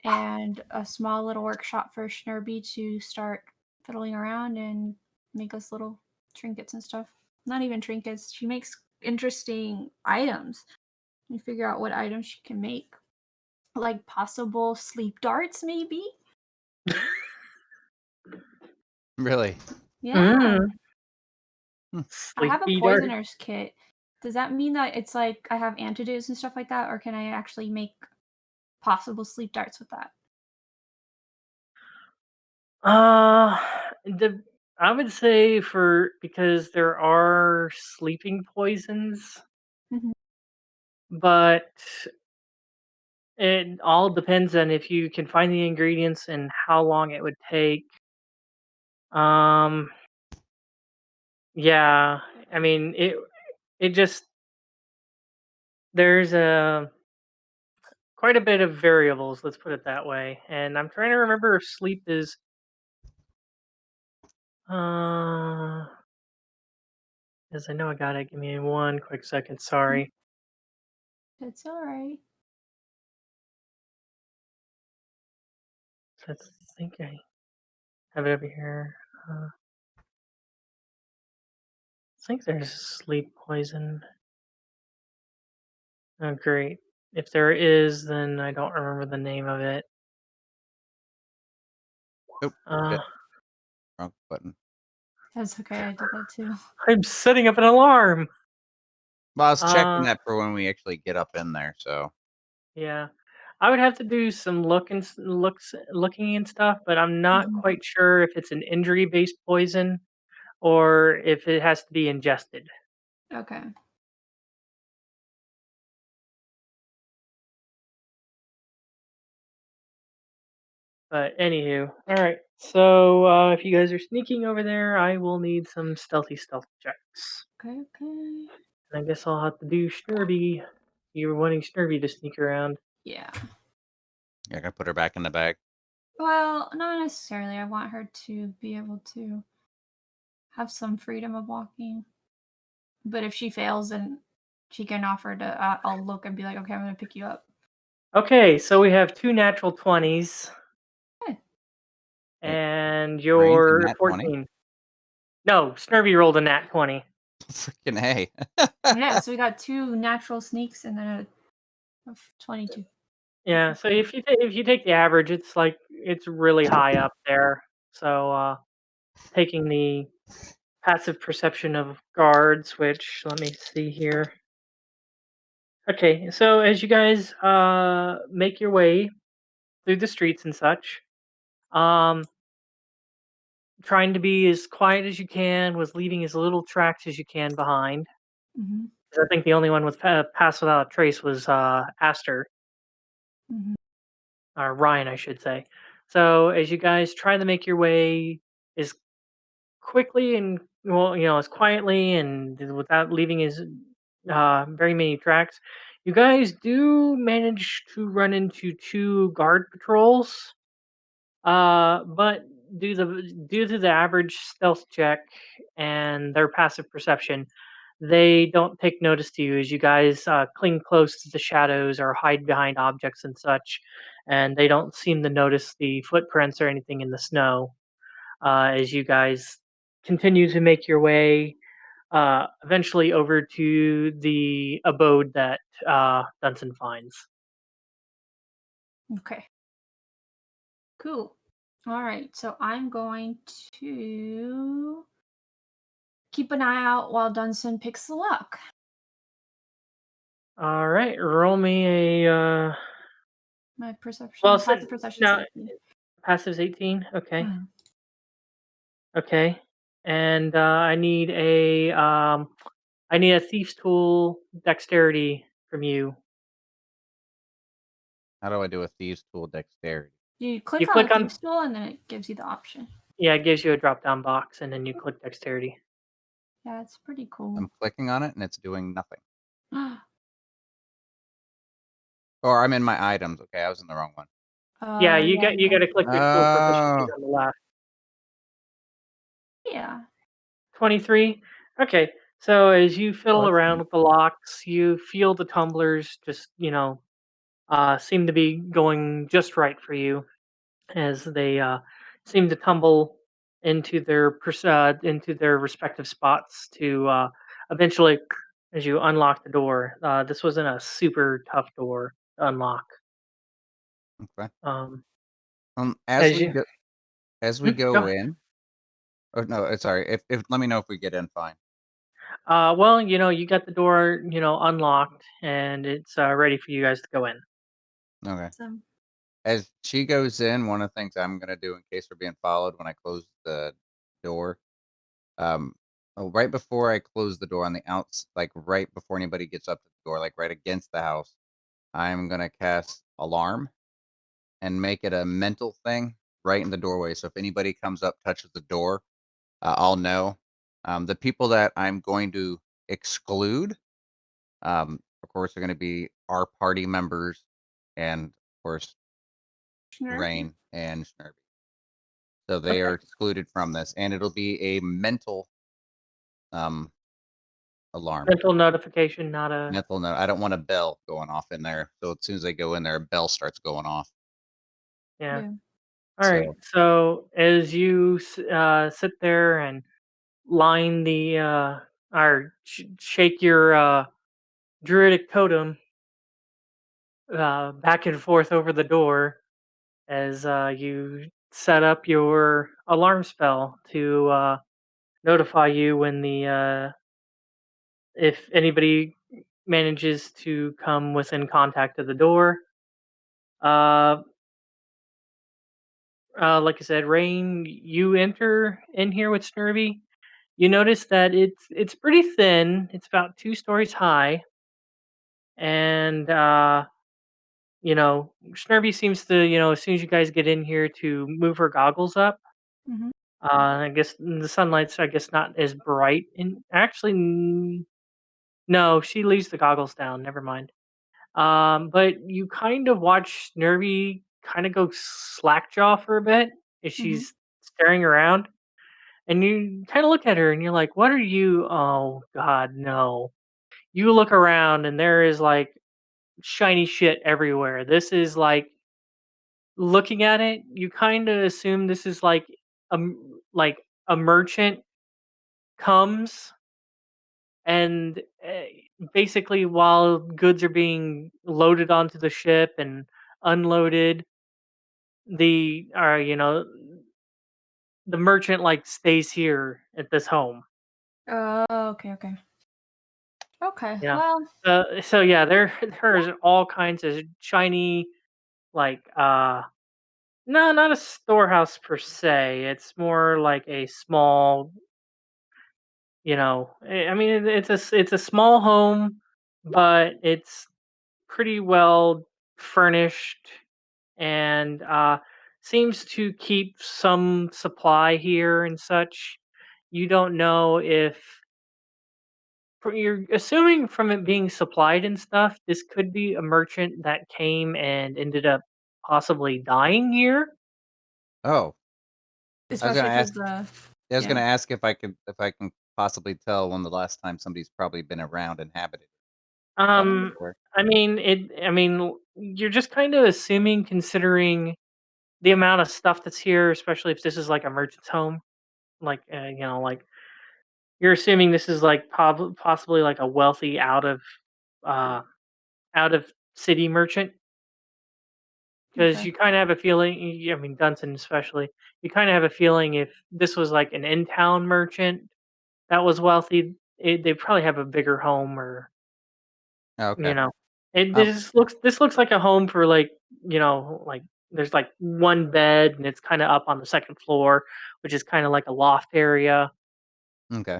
and a small little workshop for Snerbe to start fiddling around and make us little trinkets and stuff. Not even trinkets. She makes interesting items. You figure out what items she can make. Like possible sleep darts, maybe? Really? Yeah. Mm, Hmm. I have a sleepy dart. poisoner's kit. Does that mean that it's like I have antidotes and stuff like that? Or can I actually make possible sleep darts with that? Uh, the I would say because there are sleeping poisons, Mhm. but it all depends on if you can find the ingredients and how long it would take. Um, yeah, I mean it just there's a quite a bit of variables, let's put it that way. And I'm trying to remember if sleep is uh because I know I got it. Give me one quick second, sorry. That's all right. I think I have it over here. I think there's sleep poison. Oh, great. If there is, then I don't remember the name of it. Oh, Uh, shit. Wrong button. That's okay. I did that too. I'm setting up an alarm. Well, I was checking Uh, that for when we actually get up in there. So yeah. I would have to do some looking and stuff, but I'm not Mhm. quite sure if it's an injury-based poison or if it has to be ingested. Okay. But anywho, all right. So if you guys are sneaking over there, I will need some stealth checks. Okay. Okay. And I guess I'll have to do Snerbe. You were wanting Snerbe to sneak around. Yeah. yeah, I gotta put her back in the bag. Well, not necessarily. I want her to be able to have some freedom of walking. But if she fails, then she can offer to. I'll look and be like, okay, I'm gonna pick you up. Okay, so we have two natural 20s, Okay. Wait, and Raine's a you're nat 20. 14. No, Snerbe rolled a nat 20. Freaking hey. Yeah. So we got 2 natural sneaks and then a 22. Yeah, so if you take the average, it's really high up there. So taking the passive perception of guards, which let me see here. Okay, so as you guys make your way through the streets and such, um, trying to be as quiet as you can, was leaving as little tracks as you can behind. Mhm. 'Cause I think the only one with pass without a trace was Aster, Mhm. or Ryan, I should say. So as you guys try to make your way as quickly and as quietly and without leaving as very many tracks, you guys do manage to run into two guard patrols. But due to the average stealth check and their passive perception, they don't take notice to you as you guys cling close to the shadows or hide behind objects and such, and they don't seem to notice the footprints or anything in the snow as you guys continue to make your way eventually over to the abode that Dunsen finds. Okay. Cool. All right. So I'm going to keep an eye out while Dunsen picks the lock. All right, roll me a My perception, well, passive perception now safety. passive's 18. Okay, Mhm. okay, and I need a thief's tool dexterity from you. How do I do a thieves tool dexterity? You You click on the click on thieves tool and then it gives you the option. Yeah, it gives you a drop down box, and then you click dexterity. Yeah, it's pretty cool. I'm clicking on it and it's doing nothing. Or I'm in my items. Okay, I was in the wrong one. Yeah, Yeah, you got to click your tool proficiencies Oh, on the left. yeah. 23. Okay, so as you oh, fiddle that's around neat. with the locks, you feel the tumblers just seem to be going just right for you as they seem to tumble into their respective spots to eventually, as you unlock the door. This wasn't a super tough door to unlock. Okay. Um, As as we you go, as we Go go ahead. in. Oh no, sorry. If let me know if we get in fine. Well, you got the door, unlocked, and it's ready for you guys to go in. Okay. Some. As she goes in, one of the things I'm gonna do in case we're being followed when I close the door Right before I close the door on the outs, like right before anybody gets up to the door, like right against the house, I'm gonna cast alarm and make it a mental thing right in the doorway. So if anybody comes up, touches the door, I'll know. The people that I'm going to exclude, of course, are going to be our party members, and of course, Snerbe. Raine and Snerbe. So they Okay. are excluded from this, and it'll be a mental um, alarm. Mental notification, not a Mental note. I don't want a bell going off in there. So as soon as they go in there, a bell starts going off. yeah. Yeah. All right. So So as you sit there and line the or shake your druidic totem back and forth over the door as you set up your alarm spell to notify you when the if anybody manages to come within contact of the door. Uh, like I said, Rain, you enter in here with Snerby. You notice that it's pretty thin. It's about 2 stories high, and Snerby seems to as soon as you guys get in here to move her goggles up. Mm-hmm. I guess the sunlight's not as bright. And actually, no, she leaves the goggles down. Never mind. But you kind of watch Nervy kind of go slackjaw for a bit as Mm-hmm. she's staring around, and you kind of look at her and you're like, "What are you? Oh God, no!" You look around and there is like shiny shit everywhere. This is like looking at it. You kind of assume this is like a merchant comes and basically while goods are being loaded onto the ship and unloaded the merchant like stays here at this home. Oh, okay, okay. Okay. Yeah. Well, So yeah, there's all kinds of shiny like no, not a storehouse per se. It's more like a small, I mean it's a small home, but it's pretty well furnished and seems to keep some supply here and such. You don't know if you're assuming from it being supplied and stuff, this could be a merchant that came and ended up possibly dying here. oh, I was gonna especially ask. because I was yeah. gonna ask if I can possibly tell when the last time somebody's probably been around inhabited. That Mm, before. You're just kind of assuming considering the amount of stuff that's here, especially if this is like a merchant's home. Like like you're assuming this is like possibly like a wealthy uh out of city merchant because Okay. you kind of have a feeling. I mean, Dunsen especially. You kind of have a feeling if this was like an in town merchant that was wealthy, they probably have a bigger home or Okay. you know. It Um. this looks like a home for like like there's like one bed and it's kind of up on the second floor, which is kind of like a loft area. Okay.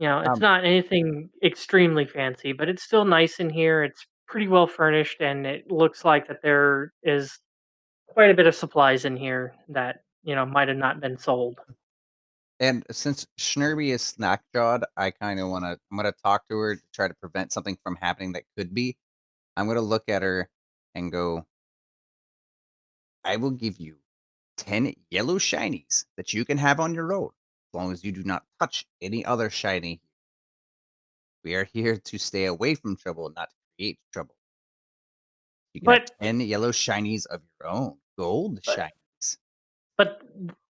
It's Um. not anything extremely fancy, but it's still nice in here. It's pretty well furnished, and it looks like that there is quite a bit of supplies in here that might have not been sold. And since Snerby is snack jawed, I kind of want to. I'm gonna talk to her to try to prevent something from happening that could be. I'm gonna look at her and go. I will give you 10 yellow shinies that you can have on your own, as long as you do not touch any other shiny. We are here to stay away from trouble, not to create trouble. You can have But 10 yellow shinies of your own, gold but shinies. but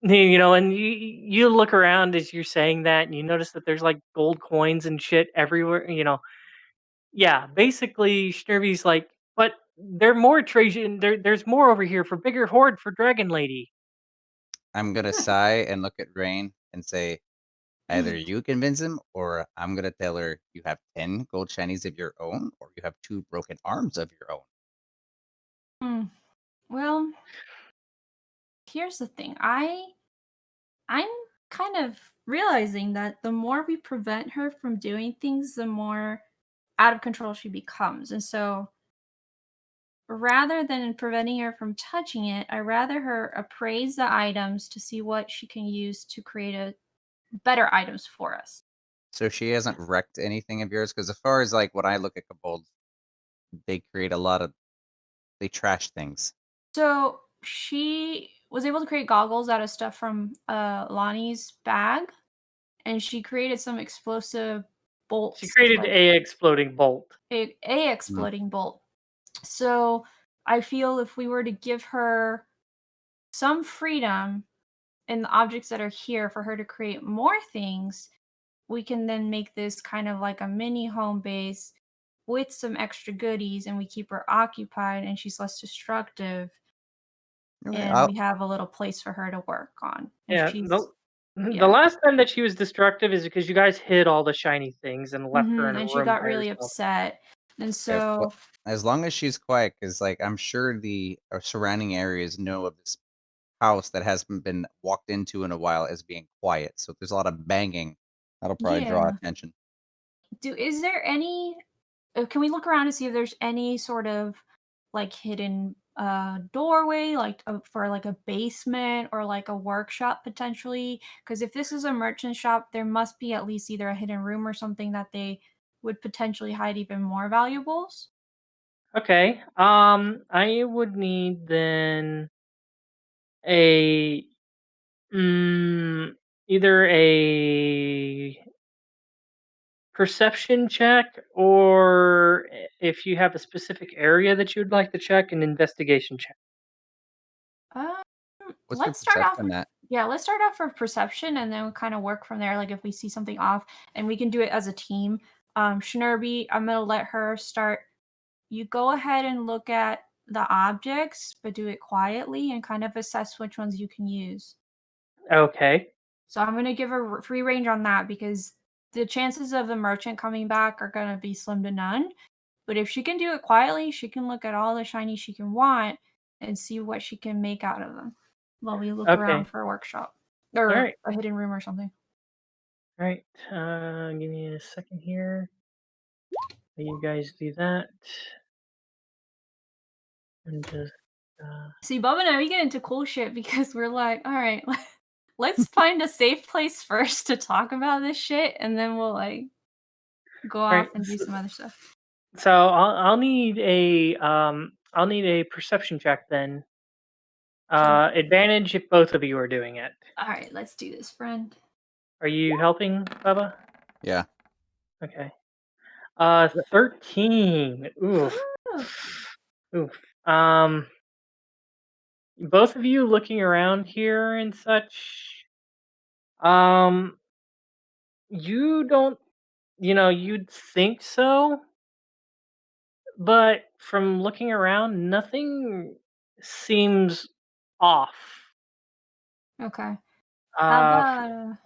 and you look around as you're saying that, and you notice that there's like gold coins and shit everywhere. Yeah, basically, Schnurby's like, but there more treasure. There's more over here for bigger hoard for Dragon Lady. I'm gonna sigh and look at Rain and say, either you convince him, or I'm gonna tell her you have 10 gold shinies of your own, or you have 2 broken arms of your own. Hmm. Well, here's the thing. I'm kind of realizing that the more we prevent her from doing things, the more out of control she becomes. And so rather than preventing her from touching it, I rather her appraise the items to see what she can use to create a better items for us. So she hasn't wrecked anything of yours? Because as far as, like, when I look at kobolds, they create a lot of they trash things. So she was able to create goggles out of stuff from Lani's bag, and she created some explosive She bolts, created like a exploding bolt. a Mm. exploding bolt. So I feel if we were to give her some freedom in the objects that are here for her to create more things, we can then make this kind of like a mini home base with some extra goodies, and we keep her occupied and she's less destructive, Okay, and we have a little place for her to work on. If Yeah, she's the yeah. last time that she was destructive is because you guys hid all the shiny things and left her in a And she room got by really herself. upset. And yeah, so as long as she's quiet, because, like, I'm sure the surrounding areas know of this house that hasn't been walked into in a while as being quiet. So if there's a lot of banging, that'll probably draw yeah. attention. Is there any can we look around to see if there's any sort of like hidden doorway, like for like a basement or like a workshop potentially? Because if this is a merchant shop, there must be at least either a hidden room or something that they would potentially hide even more valuables. Okay. I would need then a mm, either a perception check or if you have a specific area that you'd like to check, an investigation check. Um, What's your let's start off perception with at? yeah, let's start off for perception and then kind of work from there. Like if we see something off, and we can do it as a team. Snerbe, I'm gonna let her start. You go ahead and look at the objects, but do it quietly and kind of assess which ones you can use. Okay. So I'm gonna give her free range on that because the chances of the merchant coming back are gonna be slim to none. But if she can do it quietly, she can look at all the shiny she can want and see what she can make out of them while we look around Okay. for a workshop All or right. a hidden room or something. All right. Give me a second here. You guys do that, and just See, Bubba and I, we get into cool shit because we're like, all right, let's find a safe place first to talk about this shit, and then we'll like go all off right. and do some other stuff. So I'll need a perception check then. Sure. Advantage if both of you are doing it. All right, let's do this, friend. Are you helping, Bubba? Yeah. Okay. 13. Oof. Ooh, Oof. Both of you looking around here and such. Um, you don't, you'd think so, but from looking around, nothing seems off. okay. How Uh, f- about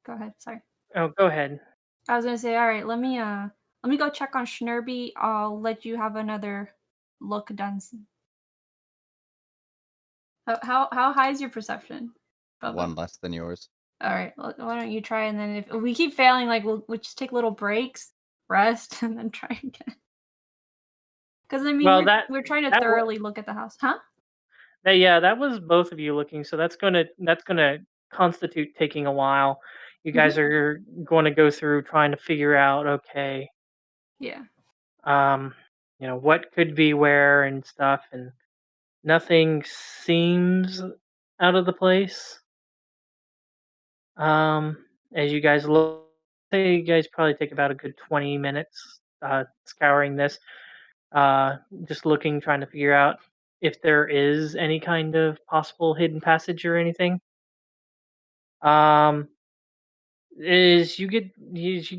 go ahead. Sorry. oh, go ahead. I was gonna say, all right, let me go check on Snerbe. I'll let you have another look, Dunsen. How high is your perception, Bubba? One less than yours. All right, why don't you try, and then if we keep failing, like we'll just take little breaks, rest, and then try again. Because I mean, Well, we're trying to that wa- thoroughly look at the house, huh? that yeah, that was both of you looking. So that's gonna constitute taking a while. You guys Hmm. are going to go through trying to figure out, okay, Yeah. um, what could be where and stuff, and nothing seems out of the place. As you guys look, say you guys probably take about a good 20 minutes scouring this, just looking, trying to figure out if there is any kind of possible hidden passage or anything. Um, is you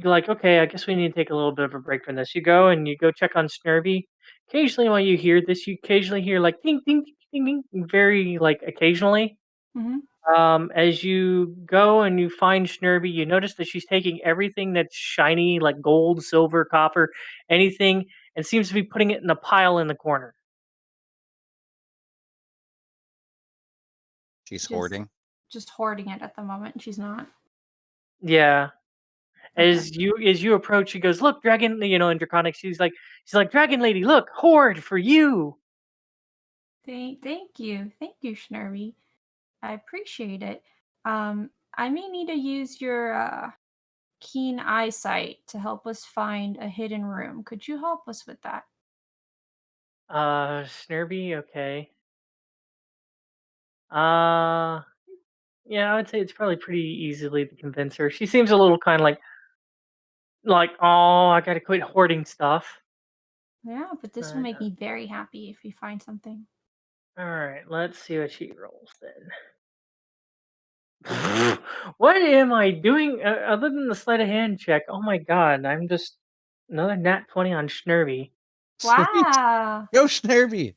like, okay, I guess we need to take a little bit of a break from this. You go and you go check on Snerbe. Occasionally, when you hear this, you occasionally hear like ding ding ding ding, very like occasionally. Hmm. As you go and you find Snerbe, you notice that she's taking everything that's shiny, like gold, silver, copper, anything, and seems to be putting it in a pile in the corner. She's Just hoarding. just hoarding it at the moment. She's not. Yeah. Okay. As you approach, she goes, "Look, dragon!" In Draconic, she's like, "Dragon lady, look, hoard for you." Thank you, Snerbe. I appreciate it. I may need to use your keen eyesight to help us find a hidden room. Could you help us with that? Snerbe, okay. Uh, yeah, I would say it's probably pretty easily to convince her. She seems a little kind of like, oh, I gotta quit hoarding stuff. Yeah, but this will But, make me very happy if you find something. all right, let's see what she rolls then. What am I doing other than the sleight of hand check? Oh my god, I'm just another nat 20 on Snerbe. Sweet. Wow! Go Snerbe.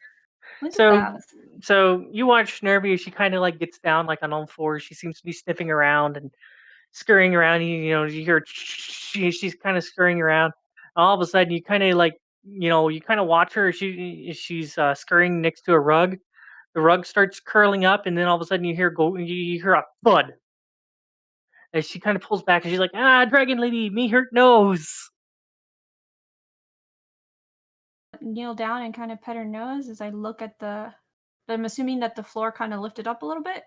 Look at So, that. so you watch Snerbe as she kind of like gets down like on all fours. She seems to be sniffing around and scurrying around. You hear she's kind of scurrying around. All of a sudden, you kind of you kind of watch her. She's scurrying next to a rug. The rug starts curling up, and then all of a sudden, you hear a thud as she kind of pulls back, and she's like, "Ah, dragon lady, me hurt nose." Kneel down and kind of pet her nose as I look at the. I'm assuming that the floor kind of lifted up a little bit.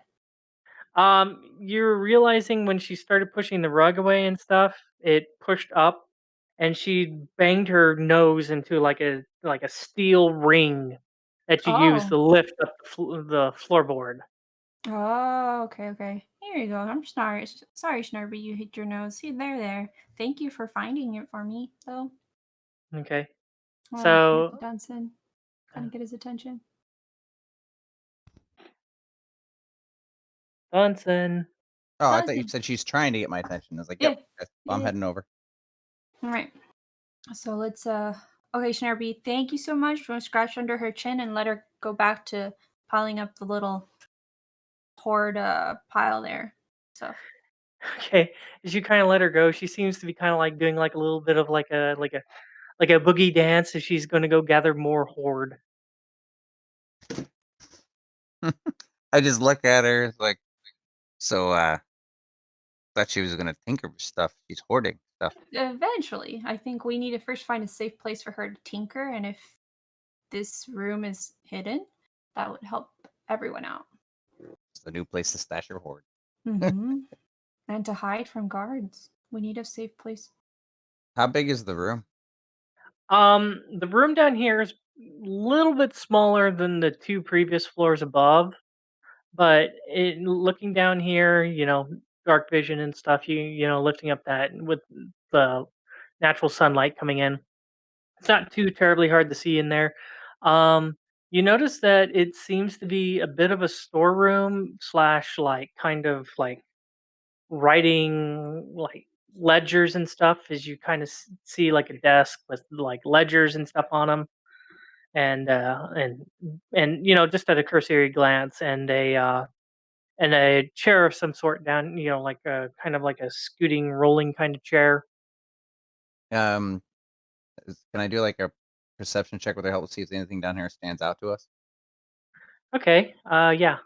You're realizing when she started pushing the rug away and stuff, it pushed up, and she banged her nose into like a steel ring that you use Oh. to lift up the floorboard. Oh, okay, okay. Here you go. I'm sorry. Sorry, Snerbe, you hit your nose. See, there. Thank you for finding it for me, though. Okay, Thank so you, Dunsen. uh, Kind of get his attention. Bunsen. Oh, I thought you Dunsen. said she's trying to get my attention. I was like, Yeah. yep, I'm Yeah. heading over. All right. So let's okay, Snerbe, thank you so much. We're gonna scratch under her chin and let her go back to piling up the little hoard pile there. Stuff. Okay, as you kind of let her go, she seems to be kind of like doing like a little bit of like a boogie dance as she's going to go gather more hoard. I just look at her like, so thought she was gonna tinker with stuff. She's hoarding stuff. Eventually, I think we need to first find a safe place for her to tinker, and if this room is hidden, that would help everyone out. It's the new place to stash her hoard. Mm-hmm. And to hide from guards. We need a safe place. How big is the room? The room down here is a little bit smaller than the two previous floors above, but looking down here, dark vision and stuff, lifting up that with the natural sunlight coming in, it's not too terribly hard to see in there. Um, you notice that it seems to be a bit of a storeroom slash like kind of like writing like ledgers and stuff as you kind of see like a desk with like ledgers and stuff on them and just at a cursory glance and a chair of some sort down like a kind of like a scooting rolling kind of chair. Um, can I do like a perception check with her help to see if anything down here stands out to us? Okay, yeah.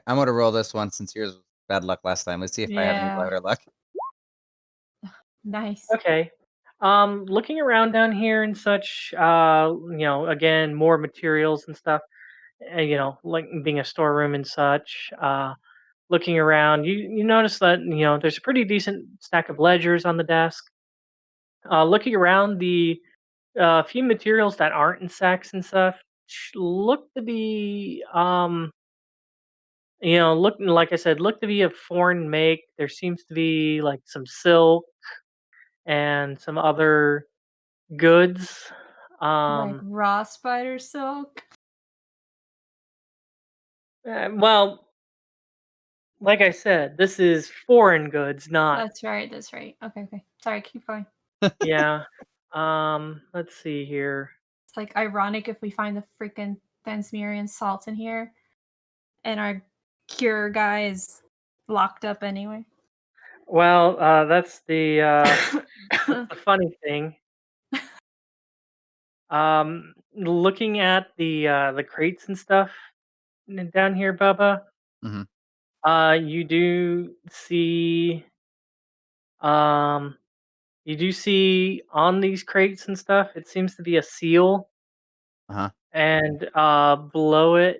I'm gonna roll this one since yours was bad luck last time. Let's see if I have any Yeah. better luck. Nice. Okay. Looking around down here and such, again, more materials and stuff, like being a storeroom and such. Looking around, you notice that there's a pretty decent stack of ledgers on the desk. Looking around, the few materials that aren't in sacks and stuff look to be, look like I said, look to be of foreign make. There seems to be like some silk and some other goods. Like Um, raw spider silk. well, like I said, this is foreign goods, not That's right. That's right. Okay. Sorry, keep going. yeah. Let's see here. It's like ironic if we find the freaking Thansmerian salt in here and our cure guy is locked up anyway. Well, that's the funny thing. Looking at the crates and stuff down here, Bubba. Mhm. You do see um on these crates and stuff, it seems to be a seal, Uh-huh. and uh below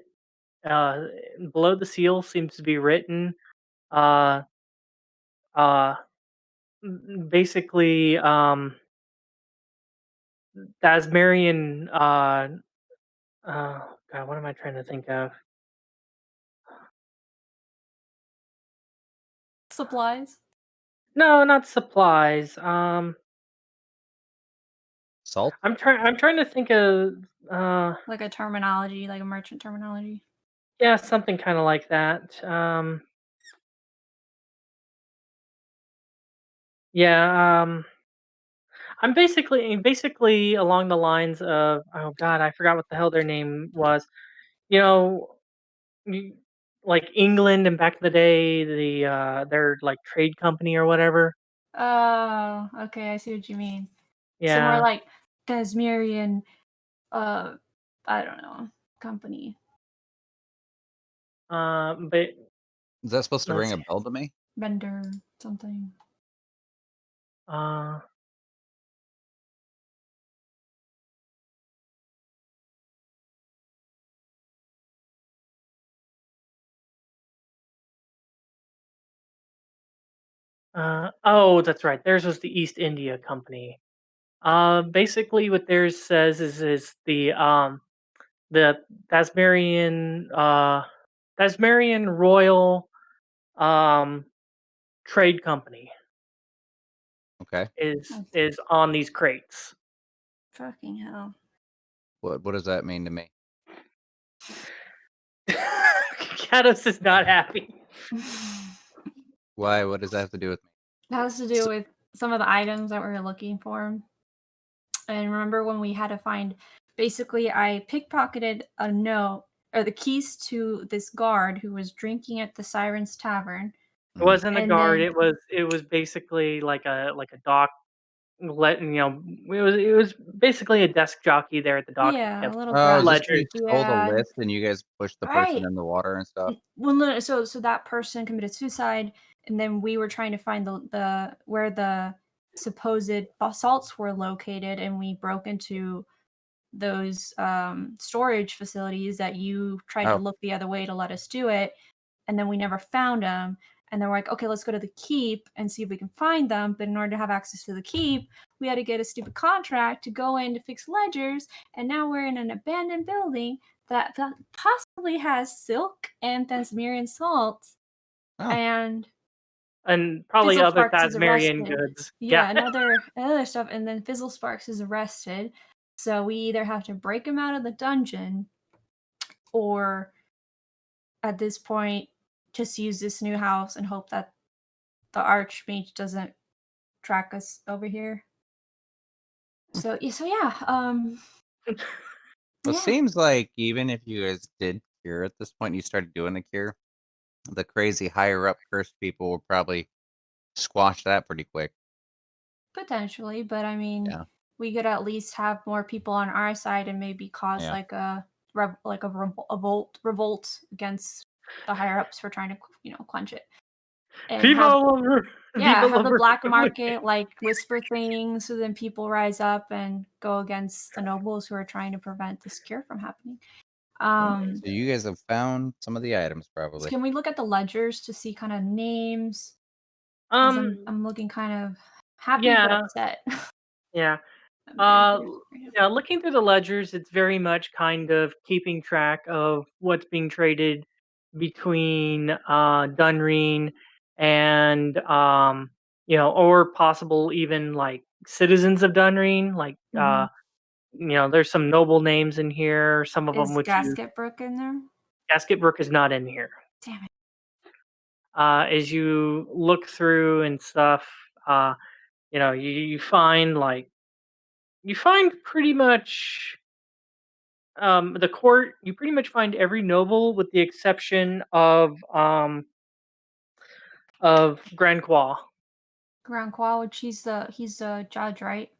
the seal seems to be written uh uh basically Dasmarian God, what am I trying to think of? Supplies, No, not supplies. Salt? I'm trying to think of like a terminology, like a merchant terminology. yeah, something kind of like that. Yeah, I'm basically along the lines of, oh god, I forgot what the hell their name was. You know, you- like England and back in the day, their like trade company or whatever. Oh, okay, I see what you mean. So more Yeah. like Desmerian, uh, I don't know, company, But Is that supposed to let's ring a see. bell to me? vendor, something. Uh, oh, that's right. Theirs was the East India Company. Basically, what theirs says is the Tasmanian Royal um Trade Company Okay. Oh, is on these crates. fucking hell. What does that mean to me? Cados is not happy. Why? What does that have to do with me? That has to do with some of the items that we were looking for. And remember when we had to find, basically, I pickpocketed a note or the keys to this guard who was drinking at the Siren's Tavern. It Mhm. wasn't a And guard. then, It was basically like a dock. It was basically a desk jockey there at the dock that yeah, a kept little Oh, is grab. this where you ledgers. told a Yeah, list and you guys pushed the person right. in the water and stuff? Well, no, so that person committed suicide, and then we were trying to find the where the supposed basalts were located, and we broke into those storage facilities that you tried to Oh, look the other way to let us do it, and then we never found them. And then we're like, okay, let's go to the keep and see if we can find them. But in order to have access to the keep, we had to get a stupid contract to go in to fix ledgers. And now we're in an abandoned building that possibly has silk and Tasmanian salt oh, and And probably Fizzle other Sparks is Tasmanian arrested. goods. Yeah, Yeah. and other stuff. And then Fizzle Sparks is arrested. So we either have to break him out of the dungeon or at this point just use this new house and hope that the archmage doesn't track us over here. So yeah, well, it yeah, seems like even if you guys did cure at this point, and you started doing the cure, the crazy higher up cursed people will probably squash that pretty quick. potentially, but I mean, Yeah, we could at least have more people on our side and maybe cause yeah. like a revolt against the higher ups for trying to quench it and Viva have Viva have la the black Republic. market like whisper things so then people rise up and go against the nobles who are trying to prevent this cure from happening. So you guys have found some of the items, So probably. can we look at the ledgers to see kind of names? Because Um, I'm looking kind of happy but yeah, upset. yeah. I'm very Uh, confused right now. yeah, looking through the ledgers, it's very much kind of keeping track of what's being traded between Dunreen and or possible even like citizens of Dunreen. Like Mhm. there's some noble names in here. Some of them Is which you Gasket Brook in there? Gasket Brook is not in here. Damn it. As you look through and stuff, you find pretty much the court. You pretty much find every noble with the exception of Grand Qua. Grand Qua, which he's the judge, right?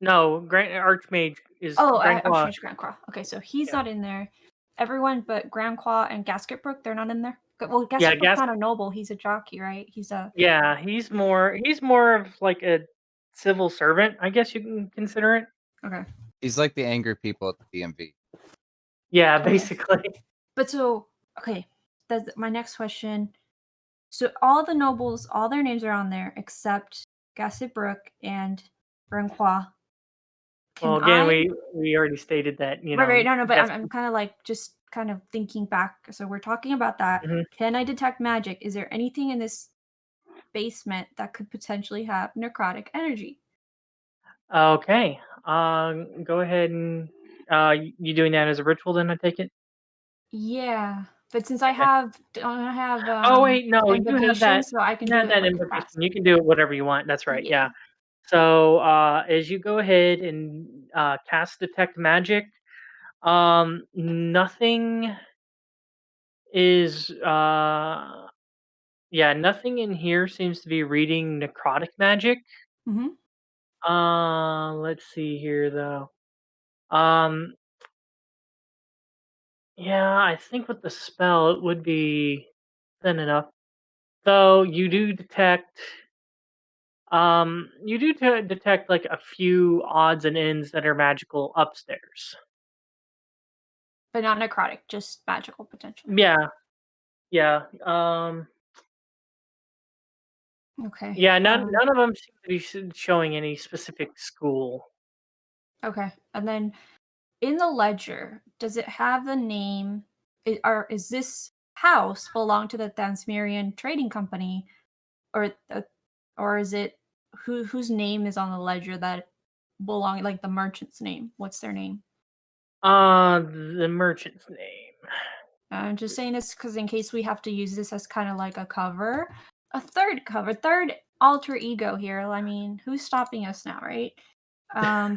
No, Grand Archmage is Oh, Grand Qua. Archmage Grand Qua. Okay, so he's Yeah. not in there. Everyone but Grand Qua and Gasket Brook, they're not in there. Well, Yeah, Gasper's not a noble. He's a jockey, right? He's a... Yeah, he's more of like a civil servant, I guess you can consider it. Okay. He's like the angry people at the DMV. Yeah, Okay. basically. But so, okay, that's my next question. So all the nobles, all their names are on there except Gassibrook and Renqua. Well, Can again, I... we already stated that, Right, no, but guess. I'm kind of like just kind of thinking back. So we're talking about that. Mhm. Can I detect magic? Is there anything in this basement that could potentially have necrotic energy? Okay. Go ahead and you doing that as a ritual then, I take it? Yeah, but since I Okay. have Oh wait, no, you have invocation, that. so I can You do have it that like invocation. fast. You can do it whatever you want. That's right. Yeah. Yeah. So as you go ahead and cast detect magic, nothing is yeah, nothing in here seems to be reading necrotic magic. Mm-hmm. Let's see here though. Um, yeah, I think with the spell it would be thin enough. Though you do detect detect like a few odds and ends that are magical upstairs. But not necrotic, just magical potential. Yeah, yeah. Okay. Yeah, none of them seem to be showing any specific school. Okay. And then in the ledger, does it have the name? Is this house belong to the Thansmerian Trading Company, or or is it whose name is on the ledger that belong, like the merchant's name? What's their name? The merchant's name. I'm just saying this because in case we have to use this as kind of like a cover, third alter ego here. I mean, who's stopping us now, right?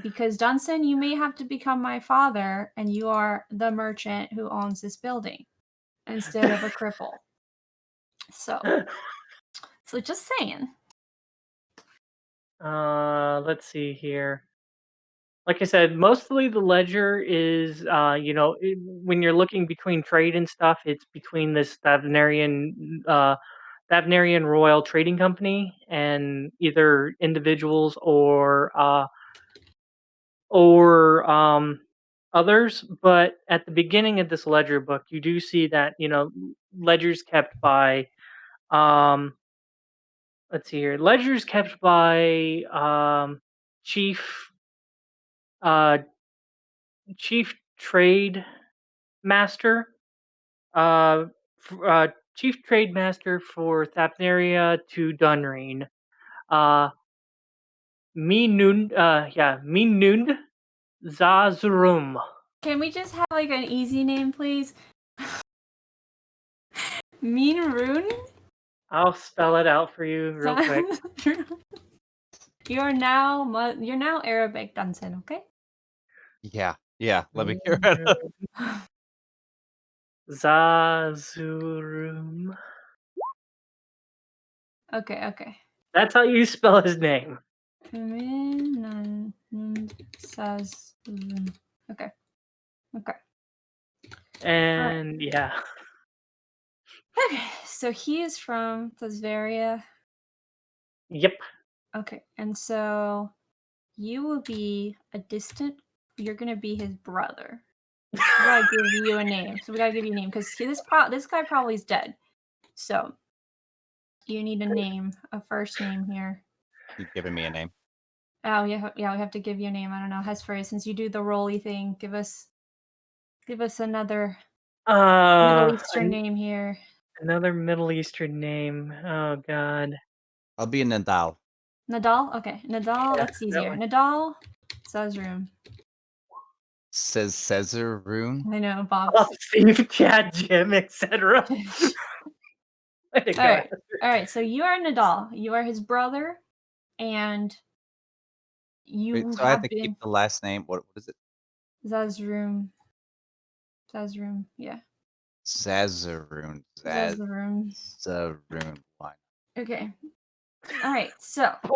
Because Dunsen, you may have to become my father, and you are the merchant who owns this building instead of a cripple. So just saying. Let's see here. Like I said, mostly the ledger is, when you're looking between trade and stuff, it's between this Thavnarian Royal Trading Company and either individuals or others. But at the beginning of this ledger book, you do see that ledgers kept by um, let's see here, ledgers kept by chief uh, chief trade master, uh, chief trade master for Thapnaria to Dunreen, uh, Minund Zazurum. Can we just have like an easy name, please? Mean Rune? I'll spell it out for you real quick. You're now Arabic, Dunsen, okay? Yeah. Let me hear it. Zazurum. Okay. That's how you spell his name. Okay. And yeah. Okay, so he is from Thesveria. Yep. Okay, and so you will be you're gonna be his brother. We gotta give you a name. So we gotta give you a name because this guy probably is dead. So you need a name, a first name here. You've given me a name. Oh yeah, we have to give you a name. I don't know, Hesper, since you do the roly thing, give us another Middle Eastern name here. Another Middle Eastern name. Oh God. I'll be in Nadal. Nadal? Okay. Nadal, Yeah, that's that easier. one. Nadal Zazroom. Says Caesar Rune. I know, Bob. Oh, Steve, Chad, Jim, etc. All right. So you are Nadal. You are his brother, and Wait, you so I have have to keep been the last name. What is it? Zazroom. Yeah. Zazaroon. Zazroom. Zazaroon. Why? Okay. All right. So we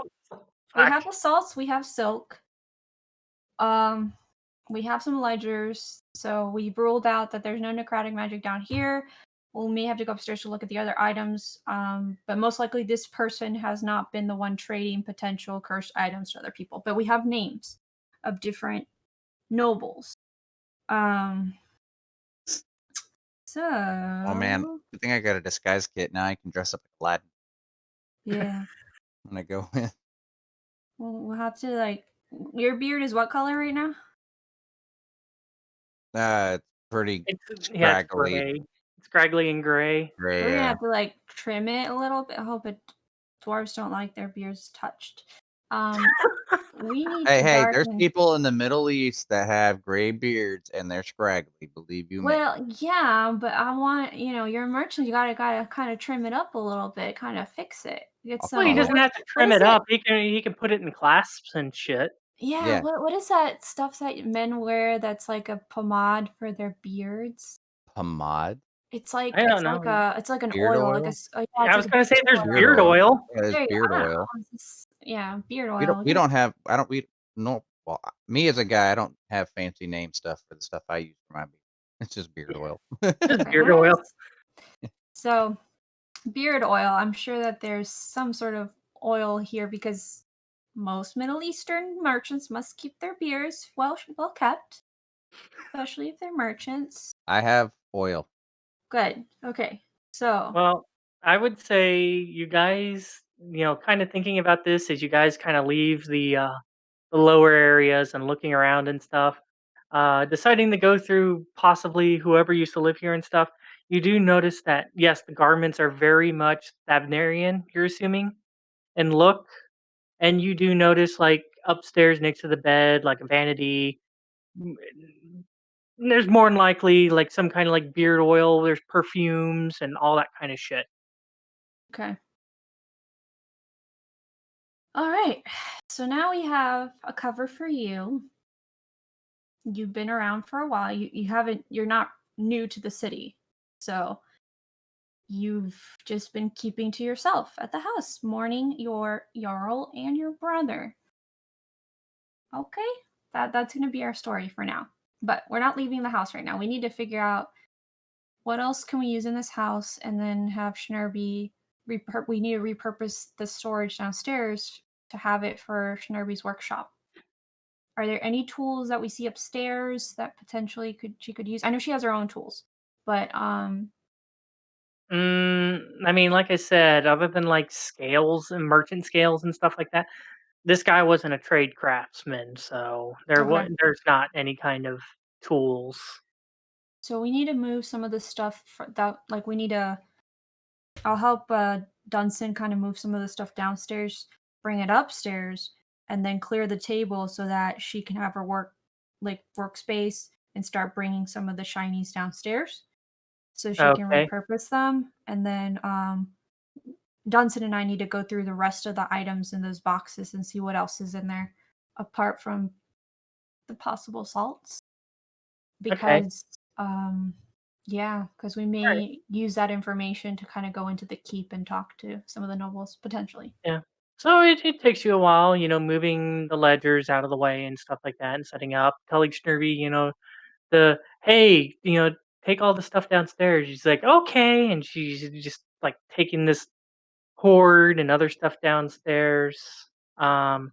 Fuck. have assaults. We have silk. We have some ledgers. So we've ruled out that there's no necrotic magic down here. we may have to go upstairs to look at the other items. But most likely this person has not been the one trading potential cursed items to other people. But we have names of different nobles. Oh man, So I think I got a disguise kit now. I can dress up like Aladdin yeah, when I go in. we'll have to like. Your beard is what color right now? It's pretty It's scraggly, gray. It's scraggly and gray. gray. We're gonna have to like trim it a little bit. I hope it dwarves don't like their beards touched. We need to Hey, there's darken. people in the Middle East that have gray beards and they're scraggly. Believe you me. Well, yeah, but I want you're a merchant. You gotta kind of trim it up a little bit, kind of fix it. Get I'll Well, he some. color it. doesn't have to What trim is it it? up. He can put it in clasps and shit. Yeah, Yeah, what is that stuff that men wear that's like a pomade for their beards? pomade, It's like I don't it's like know. a it's like an beard oil, like oil. yeah, I it's was like a gonna say beard there's oil. Beard beard oil. oil. Yeah, there's There you go. beard I don't oil. know. Yeah, beard We don't. oil. We don't have. I don't. We no. Well, me as a guy, I don't have fancy name stuff for the stuff I use for my beard. It's just beard Yeah, oil. just Okay, beard well, oil. so beard oil. I'm sure that there's some sort of oil here because most Middle Eastern merchants must keep their beards well kept, especially if they're merchants. I have oil. Good. Okay. So Well, I would say you guys, kind of thinking about this as you guys kind of leave the lower areas and looking around and stuff, deciding to go through possibly whoever used to live here and stuff. You do notice that yes, the garments are very much Thavnarian. You're assuming and look, and you do notice like upstairs next to the bed, like a vanity. m- There's more than likely like some kind of like beard oil. There's perfumes and all that kind of shit. okay. All right. So now we have a cover for you. You've been around for a while. You haven't. You're not new to the city, so you've just been keeping to yourself at the house, mourning your Jarl and your brother. Okay, that's gonna be our story for now. But we're not leaving the house right now. We need to figure out what else can we use in this house, and then have Snerbe. We need to repurpose the storage downstairs to have it for Snerbe's workshop. Are there any tools that we see upstairs that potentially she could use? I know she has her own tools, but I mean, like I said, other than like scales and merchant scales and stuff like that, this guy wasn't a trade craftsman, so okay. there's not any kind of tools. So we need to move some of the stuff that like we need to. I'll help Dunsen kind of move some of the stuff downstairs, bring it upstairs, and then clear the table so that she can have her workspace and start bringing some of the shinies downstairs so she can Okay, repurpose them. And then Dunsen and I need to go through the rest of the items in those boxes and see what else is in there apart from the possible salts. okay, Because yeah, because we all right, may use that information to kind of go into the keep and talk to some of the nobles potentially. yeah. So it takes you a while, moving the ledgers out of the way and stuff like that, and setting up, telling Snervy, the hey, take all the stuff downstairs. She's like, okay, and she's just like taking this hoard and other stuff downstairs. Um,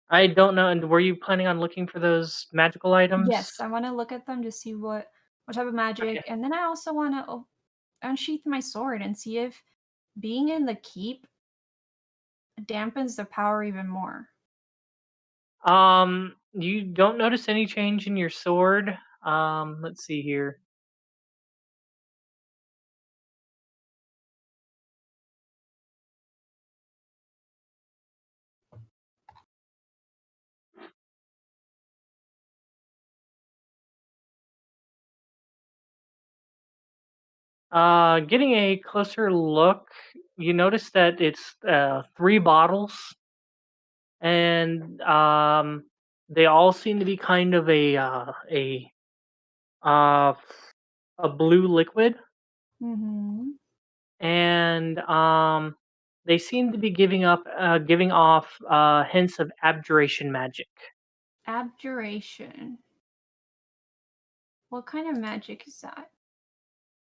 I don't know. And were you planning on looking for those magical items? Yes, I want to look at them to see what type of magic, Okay. and then I also want to unsheath my sword and see if being in the keep dampens the power even more. You don't notice any change in your sword. Let's see here. Getting a closer look, you notice that it's three bottles, and they all seem to be kind of uh, a blue liquid, Mm-hmm. and they seem to be giving off hints of abjuration magic. Abjuration. What kind of magic is that?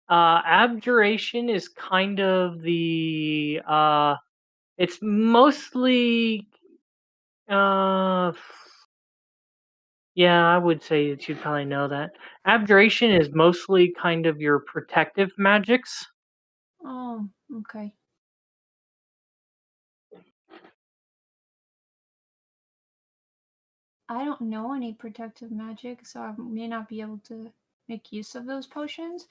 Abjuration is kind of the it's mostly uh yeah, I would say that you'd probably know that. Abjuration is mostly kind of your protective magics. Oh, okay. I don't know any protective magic, so I may not be able to make use of those potions.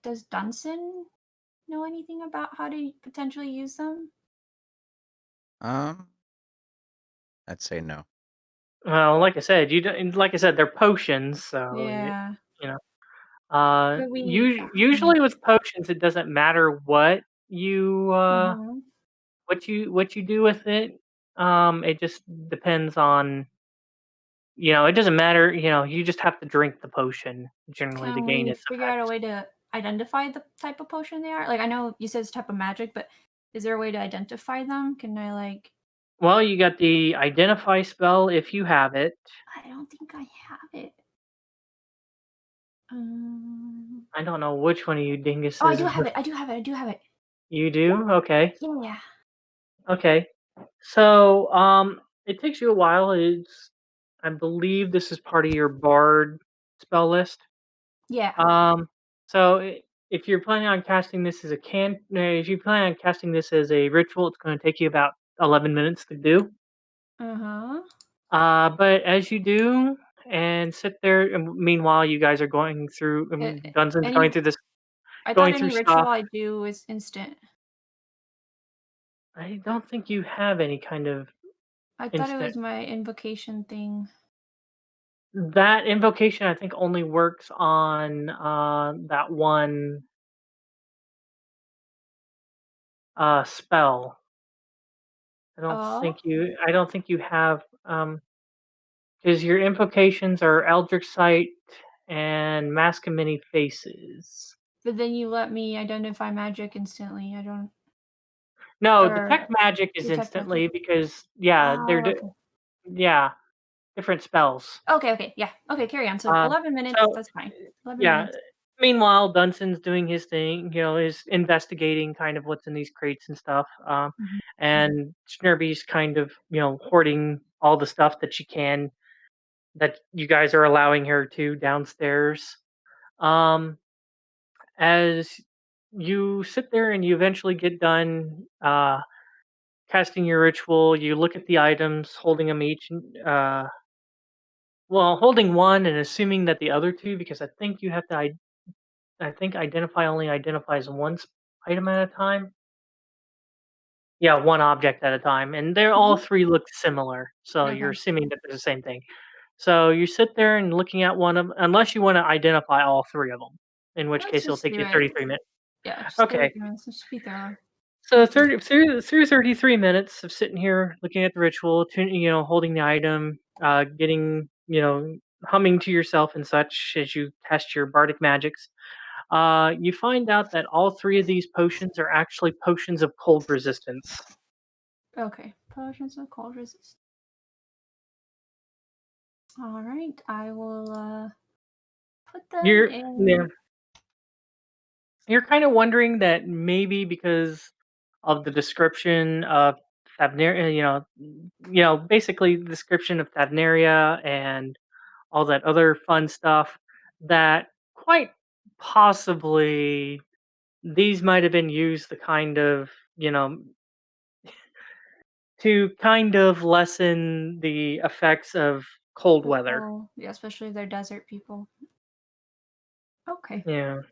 Does Dunsen know anything about how to potentially use them? Um, I'd say no. Well, like I said, you don't, like I said, they're potions, so Yeah. you know. Could we? Usually with potions, it doesn't matter Uh-huh. what you do with it. It just depends on it doesn't matter. You just have to drink the potion generally to Can gain we its figure out a effects. way to identify the type of potion they are? Like, I know you said it's type of magic, but is there a way to identify them? Can I like? Well, you got the identify spell if you have it. I don't think I have it. Um. I don't know which one of you Oh, I dinguses. do have it. I do have it. I do have it. You do? Okay. Yeah. Okay. So, it takes you a while. I believe this is part of your bard spell list. Yeah. Um, so if you're planning on casting this as if you plan on casting this as a ritual, it's going to take you about 11 minutes to do. Uh-huh. But as you do and sit there, and meanwhile, you guys are going through, Uh, Dunsen's any I thought going through any ritual stuff. I do is instant. I don't think you have any kind of I thought it was instant. my invocation thing. That invocation, I think, only works on that one spell. Oh, I don't think you have because your invocations are Eldritch Sight and Mask of Many Faces. but then you let me identify magic instantly. I don't No, or detect magic is detect magic. instantly because yeah, Oh, okay. yeah, different spells. Okay, okay, yeah. Okay, carry on. So Uh, 11 minutes, so that's fine. 11 yeah. minutes. Meanwhile, Dunsen's doing his thing. Is investigating kind of what's in these crates and stuff. Mhm. And Snerbe's kind of hoarding all the stuff that she can that you guys are allowing her to downstairs. Um, as you sit there and you eventually get done casting your ritual, you look at the items, holding them each, holding one and assuming that the other two, because I think you have to, I think identify only identifies item at a time. Yeah, one object at a time, and they're all Mhm. three look similar, so you're Okay. assuming that they're the same thing. So you sit there and looking at one of, unless you want to identify all three of them, in which Let's case it'll just take do you it. 33 minutes. Yeah, just Okay. 33 minutes. Let's just be thorough. So through 33 minutes of sitting here looking at the ritual, holding the item, getting, humming to yourself and such as you test your bardic magics, you find out that all three of these potions are actually potions of cold resistance. Okay. Potions of cold resist. All right. I will put them Yeah, in. you're kind of wondering that maybe because of the description of Thavnaria, basically the description of Thavnaria and all that other fun stuff, that quite possibly these might have been used to kind of lessen the effects of cold weather. Oh, yeah, especially if they're desert people. Okay. Yeah.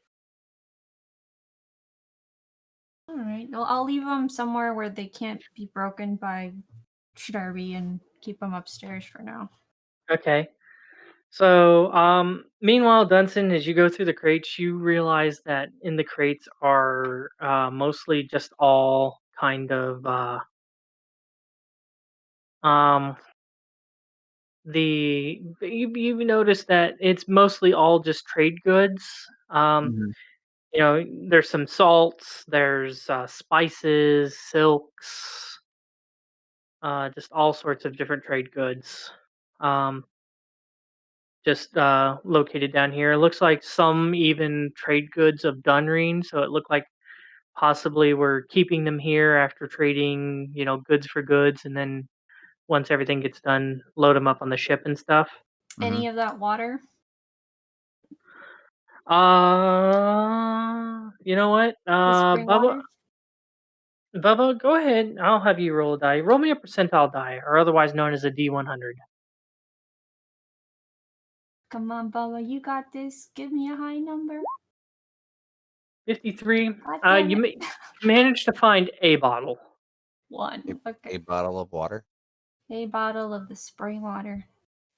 All right. Well, I'll leave them somewhere where they can't be broken by Snerbe and keep them upstairs for now. Okay. So, meanwhile, Dunson, as you go through the crates, you realize that in the crates are mostly just all kind of um, you notice that it's mostly all just trade goods. Mhm. There's some salts, there's spices, silks, just all sorts of different trade goods. Um, just located down here. It looks like some even trade goods of Dunreen, so it looked like possibly we're keeping them here after trading, goods for goods, and then once everything gets done, load them up on the ship and stuff. Any of that water? You know what? The spring Bubba, water? Bubba, go ahead. I'll have you roll a die. Roll me a percentile die, or otherwise known as a D100. Come on, Bubba, you got this. Give me a high number. 53. God damn You it. managed to find a bottle. One. A Okay. bottle of water. A bottle of the spring water.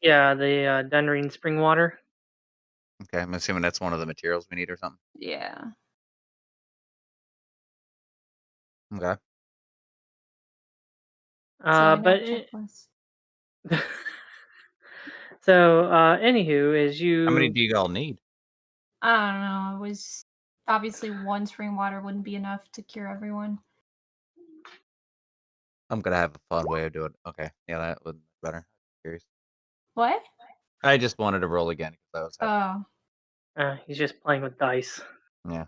Yeah, the Dunreen spring water. Okay, I'm assuming that's one of the materials we need or something. Yeah. Okay. So in our But checklist. so anywho, as How many you do you all need? I don't know. It was obviously one spring water wouldn't be enough to cure everyone. I'm gonna have a fun way of doing it. Okay, yeah, that would be better. Curious. What? I just wanted to roll again because I was having. he's just playing with dice. Yeah.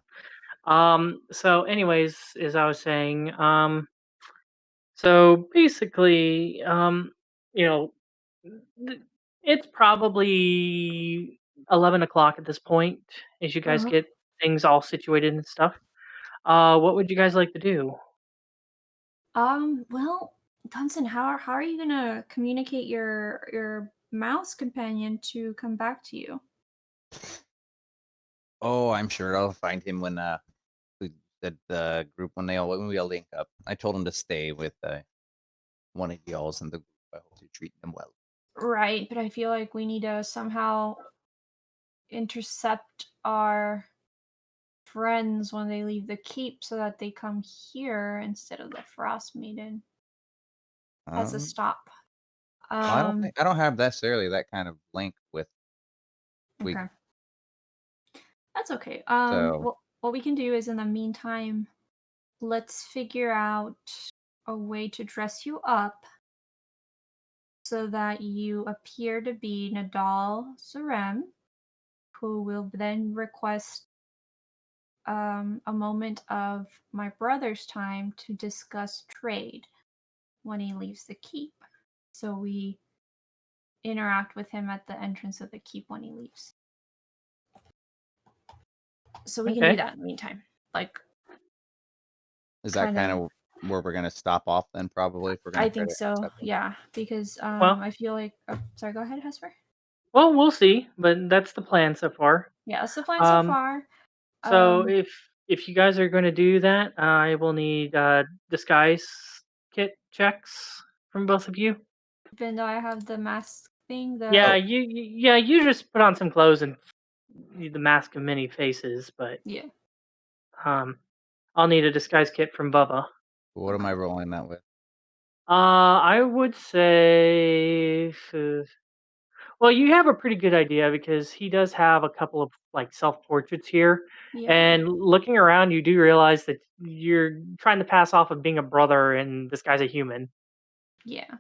So anyways, as I was saying, so basically, you know, th- it's probably 11 o'clock at this point as you guys Uh-huh. get things all situated and stuff. What would you guys like to do? Well, Dunsen, how are you gonna communicate your mouse companion to come back to you? Oh, I'm sure I'll find him when the group when we all link up. I told him to stay with one of y'all's in the group. I hope you're treating them well. Right, but I feel like we need to somehow intercept our friends when they leave the keep so that they come here instead of the Frost Maiden as a stop. I don't have necessarily that kind of link with we. Okay. That's okay. So What we can do is in the meantime, let's figure out a way to dress you up so that you appear to be Nadal Surem, who will then request a moment of my brother's time to discuss trade when he leaves the keep. So we interact with him at the entrance of the keep when he leaves. So we can do Okay. that in the meantime. Like, is that kind kinda- of where we're gonna stop off then? Probably if we're gonna I try think to so. intercept them. Yeah, because Well, I feel like. Oh, sorry. Go ahead, Hesper. well, we'll see, but that's the plan so far. Yeah, that's the plan so Um, far. so if you guys are going to do that, I will need disguise kit checks from both of you. Even though I have the mask thing, Yeah, Oh, you just put on some clothes and the mask of many faces, but yeah. um, I'll need a disguise kit from Bubba. what am Okay. I rolling that with? I would say, well, you have a pretty good idea because he does have a couple of like self portraits here, Yeah. and looking around, you do realize that you're trying to pass off of being a brother, and this guy's a human. Yeah.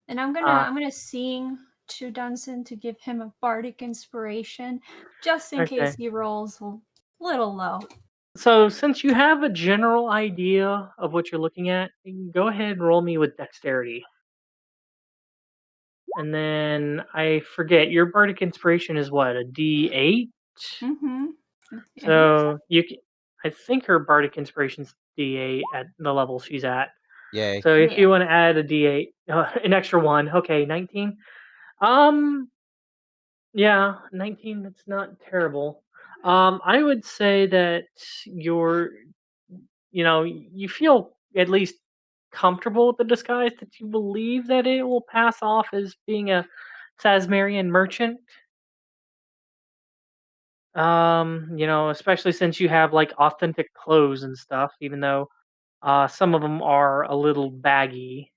And I'm Uh, gonna sing to Dunsen to give him a bardic inspiration, just in case okay. he rolls a little low. So since you have a general idea of what you're looking at, you can go ahead and roll me with dexterity. And then I forget your bardic inspiration is what, a D8? Mm-hmm. I think so. So I think her bardic inspiration's D8 at the level she's at. Yay. So if Yeah. you want to add a D8, an extra one, okay, 19. Um, yeah, 19. That's not terrible. I would say that you're, you feel at least comfortable with the disguise that you believe that it will pass off as being a Sasmarian merchant. Especially since you have like authentic clothes and stuff, even though some of them are a little baggy.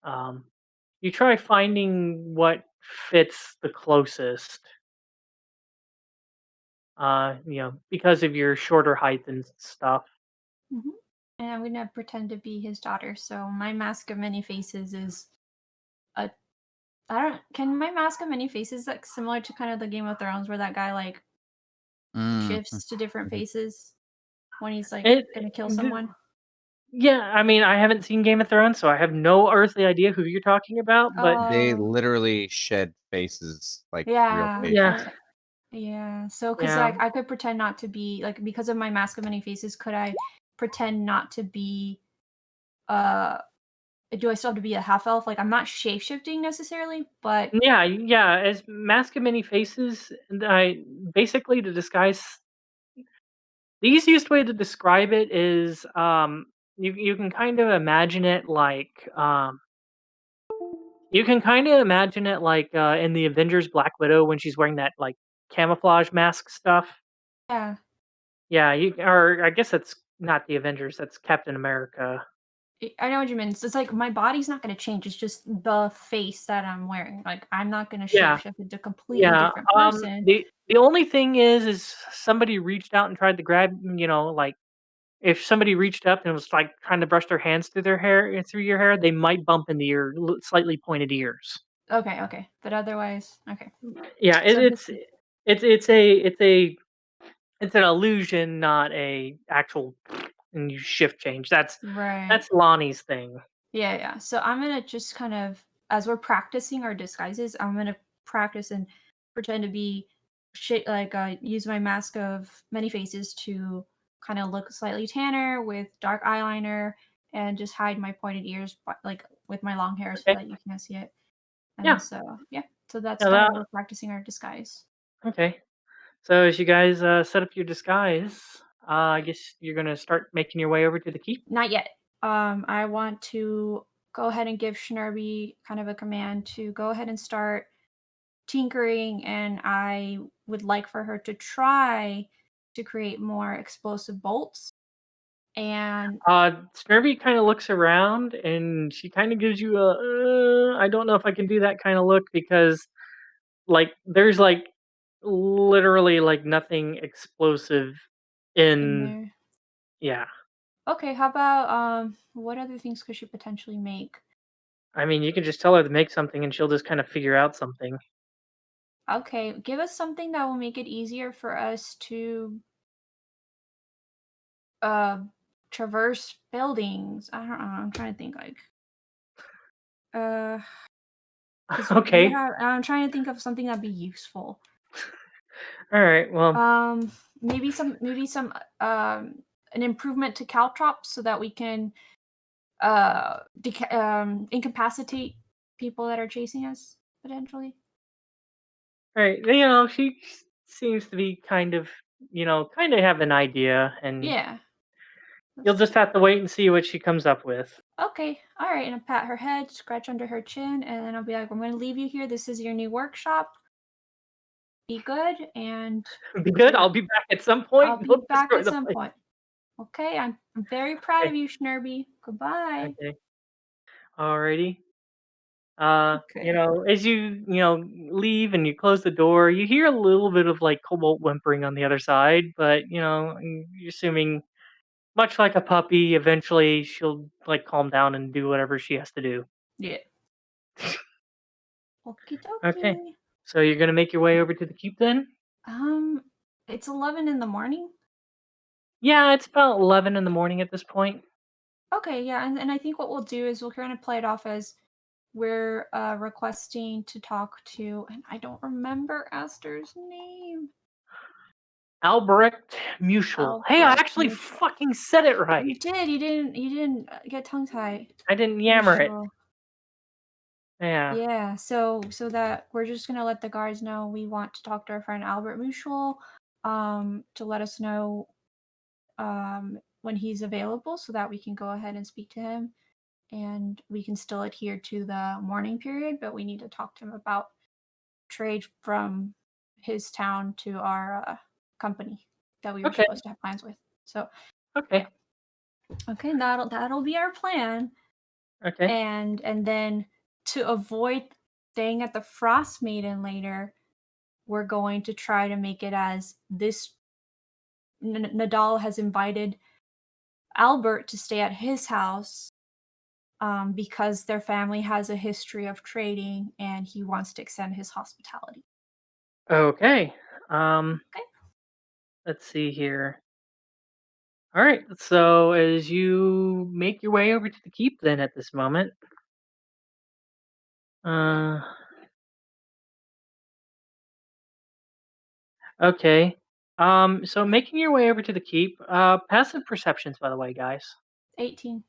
Um, you try finding what fits the closest. Because of your shorter height and stuff. Mm-hmm. And I'm gonna pretend to be his daughter. So my mask of many faces is a I don't. Can my mask have many faces? Like similar to kind of the Game of Thrones, where that guy like Mm, shifts to different mhm. faces when he's like It, gonna kill th- someone. yeah, I mean, I haven't seen Game of Thrones, so I have no earthly idea who you're talking about. But They Oh, literally shed faces like real yeah. yeah, faces. Yeah. So, cause yeah, like I could pretend not to be like because of my mask of many faces. Could I pretend not to be? Uh, do I still have to be a half elf? Like I'm not shape shifting necessarily, but yeah. As Mask of Many Faces, I basically to disguise. The easiest way to describe it is, you can kind of imagine it like, you can kind of imagine it like in the Avengers Black Widow when she's wearing that like camouflage mask stuff. yeah. Yeah, you or I guess that's not the Avengers, that's Captain America. I know what you mean. So it's like my body's not gonna change. It's just the face that I'm wearing. Like I'm not gonna Yeah, shapeshift into a completely yeah. different person. The only thing is somebody reached out and tried to grab, like if somebody reached up and was like trying to brush their hands through their hair through your hair, they might bump into your slightly pointed ears. Okay, okay. But otherwise, okay. Yeah, So just it's an illusion, not a actual and you shift change. right. That's Lonnie's thing. Yeah, yeah. So I'm gonna just kind of as we're practicing our disguises, I'm gonna practice and pretend to be like use my mask of many faces to kind of look slightly tanner with dark eyeliner and just hide my pointed ears like with my long hair so Okay. that you can't see it. And Yeah. so yeah, so that's Yeah. kind of we're practicing our disguise. Okay. So as you guys set up your disguise, I guess you're gonna start making your way over to the keep. Not yet. I want to go ahead and give Snerbe kind of a command to go ahead and start tinkering, and I would like for her to try to create more explosive bolts. And Snerby kind of looks around and she kind of gives you a, I don't know if I can do that kind of look because like there's like literally like nothing explosive in in there. yeah. Okay, how about what other things could she potentially make? I mean, you can just tell her to make something and she'll just kind of figure out something. Okay, give us something that will make it easier for us to uh traverse buildings. I don't know. I'm trying to think like uh because we Okay. have I'm trying to think of something that'd be useful. All right. Well, Um, maybe some an improvement to caltrops so that we can incapacitate people that are chasing us potentially. all right. She seems to be kind of, kind of have an idea and Yeah. you'll That's, just have to wait and see what she comes up with. okay. All right. And I pat her head, scratch under her chin, and then I'll be like, "I'm going to leave you here. This is your new workshop. Be good, and Be good. I'll be back at some I'll point. be Don't back destroy at the some place. point." Okay. I'm very proud of Okay. you, Snerbe. Goodbye. Okay. Alrighty. Okay. As leave and you close the door, you hear a little bit of like cobalt whimpering on the other side, but you're assuming much like a puppy, eventually she'll like calm down and do whatever she has to do. Yeah. Okie Okay. dokie. So you're gonna make your way over to the keep then? Um, it's 11 in the morning. Yeah, it's about 11 in the morning at this point. Okay, yeah, and I think what we'll do is we'll kind of play it off as we're requesting to talk to, and I don't remember Aster's name. Albrecht Mutual. Hey, I Albrecht actually Mutual. fucking said it You right. did. You didn't get tongue tied. I didn't yammer it. Mutual. Yeah. Yeah. So that we're just gonna let the guards know we want to talk to our friend Albert Mutual, to let us know when he's available, so that we can go ahead and speak to him, and we can still adhere to the morning period, but we need to talk to him about trade from his town to our company that we were Okay. supposed to have plans with. So yeah, Okay. okay, that'll be our plan, Okay. and then to avoid staying at the Frost Maiden later, we're going to try to make it as this Nadal has invited Albert to stay at his house, because their family has a history of trading and he wants to extend his hospitality. Okay. Okay. Let's see here. All right. So as you make your way over to the keep, then at this moment, uh, okay. So making your way over to the keep, passive perceptions, by the way, guys. 18.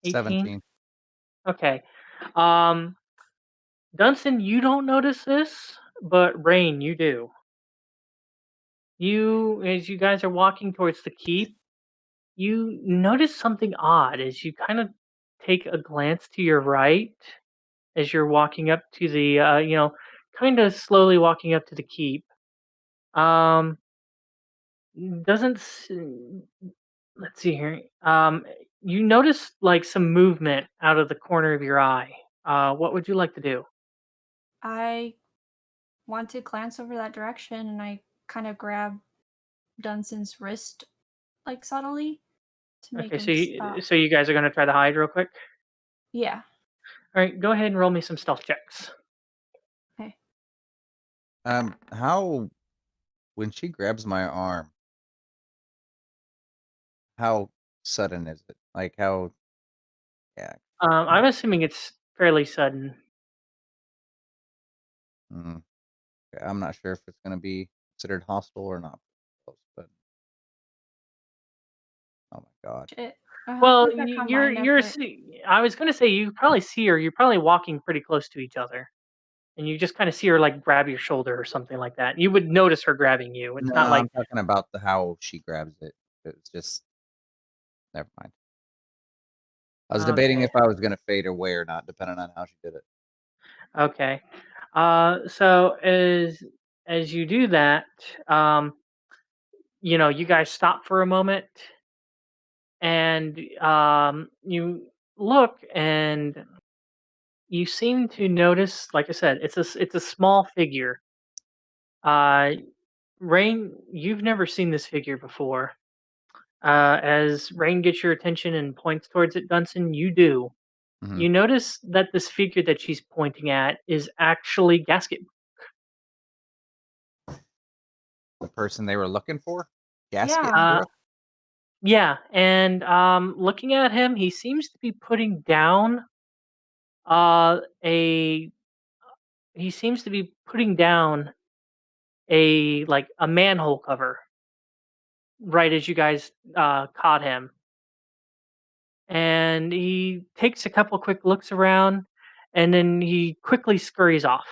18. 17. Okay. Um, Dunsen, you don't notice this, but Raine, you do. As you guys are walking towards the keep, you notice something odd as you kind of take a glance to your right as you're walking up to the, kind of slowly walking up to the keep. Um, doesn't s- let's see here. You notice like some movement out of the corner of your eye. What would you like to do? I want to glance over that direction and I kind of grab Dunsen's wrist like subtly to make Okay, him stop. so you guys are gonna try to hide real quick. Yeah. All right, go ahead and roll me some stealth checks. Okay. How when she grabs my arm, how sudden is it? Like how? Yeah. I'm assuming it's fairly sudden. Mm, okay, I'm not sure if it's gonna be considered hostile or not. But oh my god. Shit. Well, Hopefully that combined effort. I was gonna say you probably see her. You're probably walking pretty close to each other, and you just kind of see her like grab your shoulder or something like that. You would notice her grabbing you. It's No, not like I'm talking about the how she grabs it. It's just never mind. I was debating okay, if I was gonna fade away or not, depending on how she did it. okay. So as you do that, um, you guys stop for a moment, and you look, and you seem to notice. Like I said, it's a small figure. Uh, Rain, you've never seen this figure before. As Rain gets your attention and points towards it, Dunsen, you do. Mhm. You notice that this figure that she's pointing at is actually Gasket. The person they were looking for? Gasket Yeah. Uh, Brooke? yeah, and looking at him, he seems to be putting down a. He seems to be putting down a manhole cover right as you guys caught him, and he takes a couple quick looks around, and then he quickly scurries off.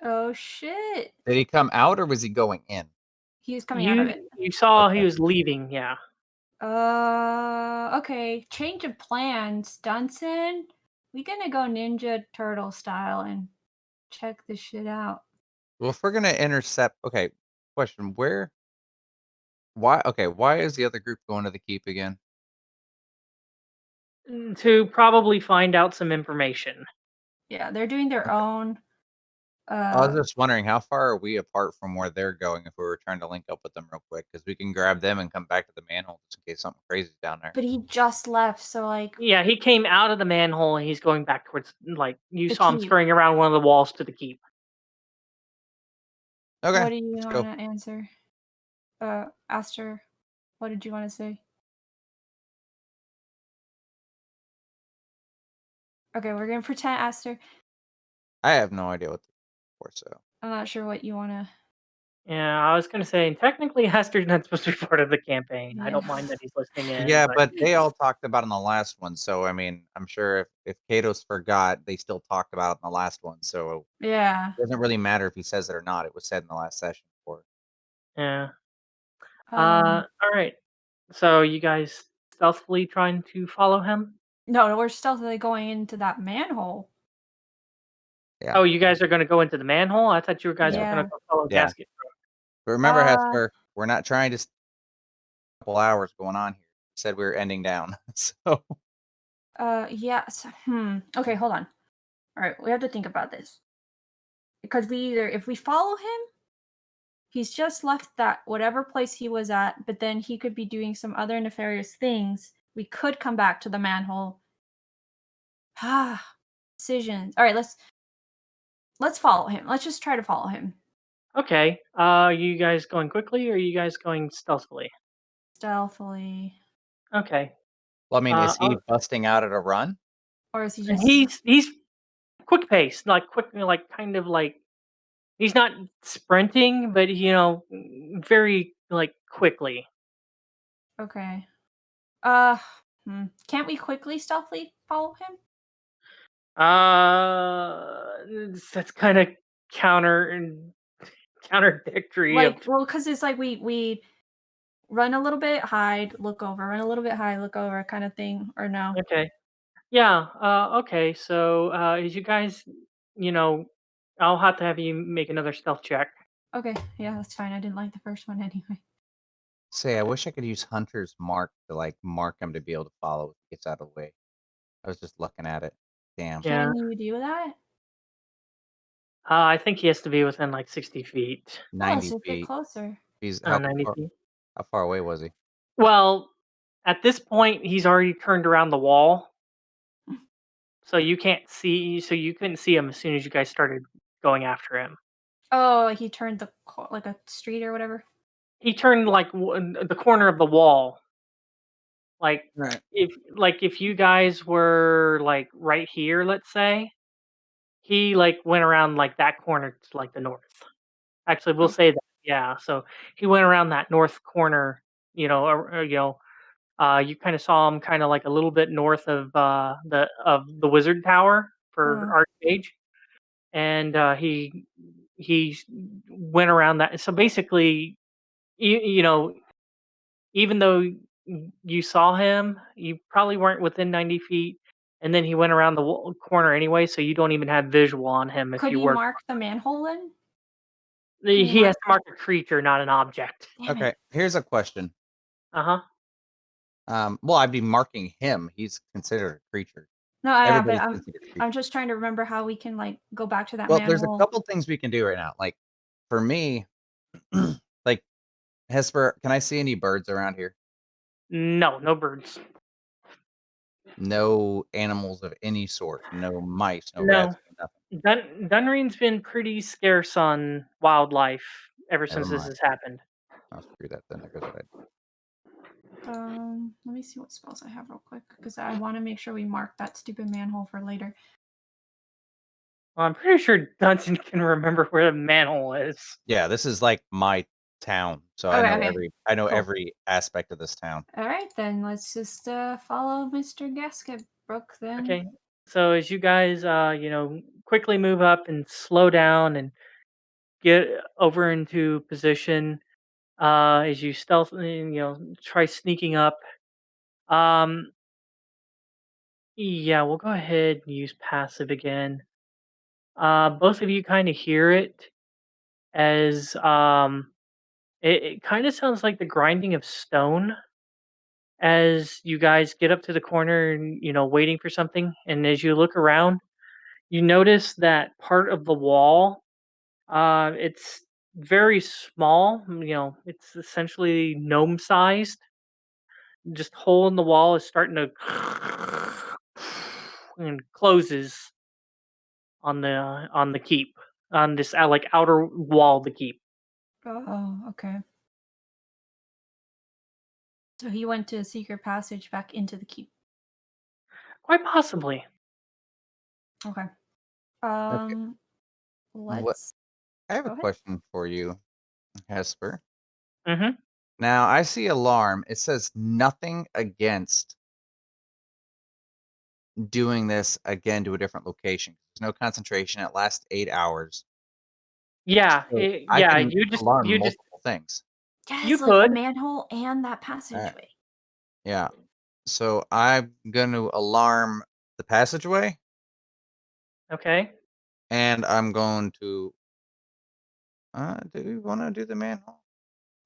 Oh shit. Did he come out or was he going in? He's coming out of it. You saw he Okay. was leaving, yeah. Okay. Change of plans. Dunsen, we gonna go Ninja Turtle style and check this shit out. Well, if we're gonna intercept, okay. Question: why is the other group going to the keep again? To probably find out some information. Yeah, they're doing their Okay. own. I was Uh, just wondering how far are we apart from where they're going if we were trying to link up with them real quick because we can grab them and come back to the manhole just in case something crazy's down there. but he just left, so like Yeah, he came out of the manhole and he's going back towards like you the saw him key. scurrying around one of the walls to the keep. Okay, What do you let's want go. to answer? Aster, what did you want to say? Okay, we're gonna pretend Aster. I have no idea what they're for, so I'm not sure what you want to. Yeah, I was gonna say technically Hester's not supposed to be part of the campaign. I Yeah. don't mind that he's listening in, yeah, but but they all talked about it in the last one. So I mean, I'm sure if Cados forgot, they still talked about it in the last one. So Yeah. it doesn't really matter if he says it or not. It was said in the last session before. yeah. Um. All right. So you guys stealthily trying to follow him? No, we're stealthily going into that manhole. Yeah, Oh, you guys are gonna go into the manhole? I thought you guys yeah, were gonna Yeah. go follow yeah. Gasket. But remember, Uh. Hesper, we're not trying to couple hours going on here. Said we were ending down. So Yes. Okay, hold on. All right, we have to think about this because we either if we follow him, he's just left that whatever place he was at, but then he could be doing some other nefarious things. We could come back to the manhole Ah, decisions. All right, let's follow him. Let's just try to follow him Okay. Are you guys going quickly or are you guys going stealthily? stealthily, Okay. Well, I mean, is he I'll, busting out at a run? or is he just he's quick pace, like quick, like kind of like he's not sprinting, but very like quickly. okay? Uh, can't we quickly stealthily follow him? That's kind of counter and contradictory of. Like, well, because it's like we run a little bit, hide, look over, run a little bit, hide, look over, kind of thing, or no? Okay. Yeah. Okay. So, as you guys, you know, I'll have to have you make another stealth check. Okay, yeah, that's fine. I didn't like the first one anyway. Say, I wish I could use Hunter's mark to like mark him to be able to follow if he gets out of the way. I was just looking at it. Damn. Yeah. Can you do that? I think he has to be within like 60 feet. Oh, let's 90 just get feet. closer. He's 90 feet. how far away was he? Well, at this point, he's already turned around the wall, so you can't see. So you couldn't see him as soon as you guys started going after him. Oh, like he turned like a street or whatever. He turned like the corner of the wall. Like Right. if you guys were like right here, let's say, he like went around like that corner to like the north. Actually, we'll say Okay. that. Yeah. So he went around that north corner. You kind of saw him kind of like a little bit north of the wizard tower for Uh, Archmage, and he went around that. So basically, you know, even though you saw him, you probably weren't within 90 feet, and then he went around the corner anyway, so you don't even have visual on him if could you you were. mark the manhole then? Can you He mark? has to mark a creature, not an object. Damn it! Okay. Here's a question. Uh huh. Well, I'd be marking him. He's considered a creature. No, yeah, but Everybody's I'm considered a I'm creature. just trying to remember how we can like go back to that Well, there's a manhole. couple things we can do right now. Like for me, like Hesper, can I see any birds around here? No, no birds. No animals of any sort. No mice, no No. rats, no nothing. Dunreen's been pretty scarce on wildlife ever Never since this mind. has happened. I'll screw that then. There goes what I Let me see what spells I have real quick because I want to make sure we mark that stupid manhole for later. Well, I'm pretty sure Dunsen can remember where the manhole is. Yeah, this is like my town, so Okay, okay, I know cool. every aspect of this town. All right, then let's just follow Mr. Gasket Brook then. Okay. So as you guys, quickly move up and slow down and get over into position, as you stealthily, try sneaking up. Um, yeah, we'll go ahead and use passive again. Both of you kind of hear it as it kind of sounds like the grinding of stone as you guys get up to the corner and waiting for something. And as you look around, you notice that part of the wall, it's very small. It's essentially gnome sized. Just hole in the wall is starting to and closes on the keep, on this like outer wall of the keep. Oh, okay. So he went to a secret passage back into the keep. Quite possibly. Okay. Okay. What Let's I have a go ahead. question for you, Hesper. Hmm. Now I see alarm. It says nothing against doing this again to a different location. There's no concentration. It lasts 8 hours. Yeah, So I yeah. can You just alarm you just multiple things. you Yes, like the could. manhole and that All right. passageway. Yeah. So I'm going to alarm the passageway, Okay. and I'm going to. Do we want to do the manhole?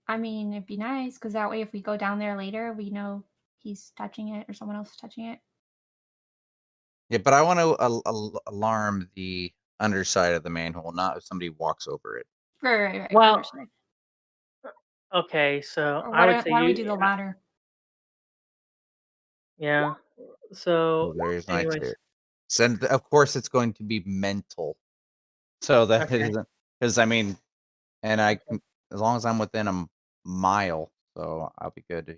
I mean, it'd be nice because that way, if we go down there later, we know he's touching it or someone else is touching it. Yeah, but I want to alarm the underside of the manhole, not if somebody walks over it. Right. Well, Understood. okay. So Or I would say why don't we do the latter? yeah. Oh, So, there's my anyways, chair. And of course, it's going to be mental. So that Okay. isn't because I mean, and I can as long as I'm within a mile, so I'll be good.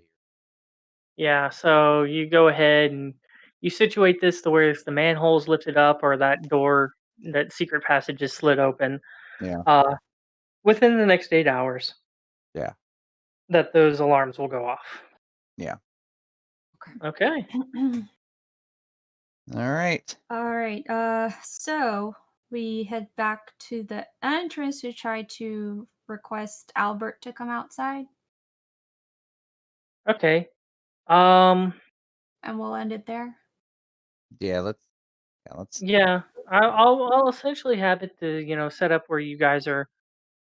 Yeah, so you go ahead and you situate this to where if the manhole's lifted up or that door, that secret passage is slid open, Yeah, uh, within the next 8 hours, yeah, that those alarms will go off. yeah. Okay. All right. All right. So we head back to the entrance to try to request Albert to come outside, Okay. Um. and we'll end it there. Yeah, let's. Yeah. I'll essentially have it to set up where you guys are.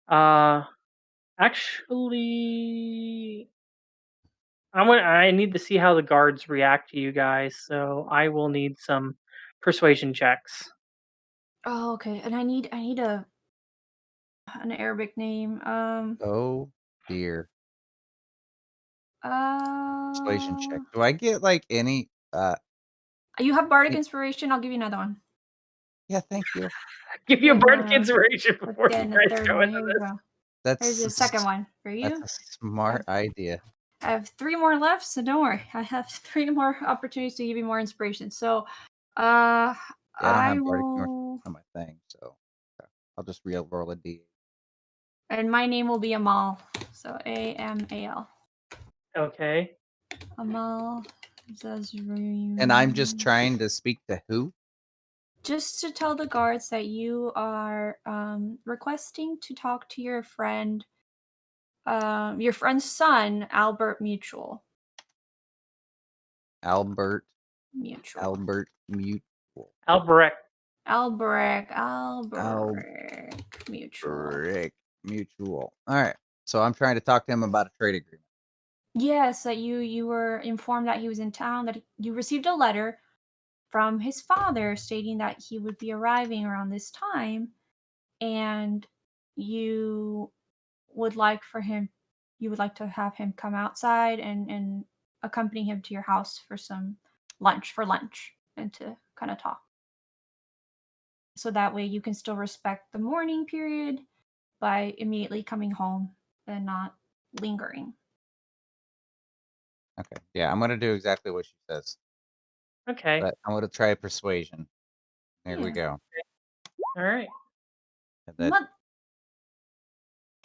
Uh. Actually, I need to see how the guards react to you guys, so I will need some persuasion checks. Oh, okay. And I need an Arabic name. Oh dear. Persuasion Uh, check. Do I get like any? you have bardic Any- inspiration. I'll give you another one. Yeah, thank you. Give you a And bardic inspiration before you then a guys third go one. into Here we this. go. There's That's a second one for that's you. a smart idea. I have 3 more left, so don't worry. I have 3 more opportunities to give you more inspiration. So, Yeah, I don't I have bardic nor will, on my thing, so okay. I'll just roll a d. and my name will be Amal. So Amal. Okay. Amal And I'm just Zazrim. trying to speak to who? Just to tell the guards that you are requesting to talk to your friend's son, Albert Mutual. Albert. Mutual. Albert Mutual. Albrecht. Albrecht Mutual. Albrecht Mutual. All right. So I'm trying to talk to him about a trade agreement. Yes, that you were informed that he was in town, that you received a letter from his father stating that he would be arriving around this time, and you would like to have him come outside and accompany him to your house for lunch and to kind of talk. So that way you can still respect the mourning period by immediately coming home and not lingering. Okay. Yeah, I'm gonna do exactly what she says. Okay. But I'm gonna try persuasion. There we Yeah. go. All right. And that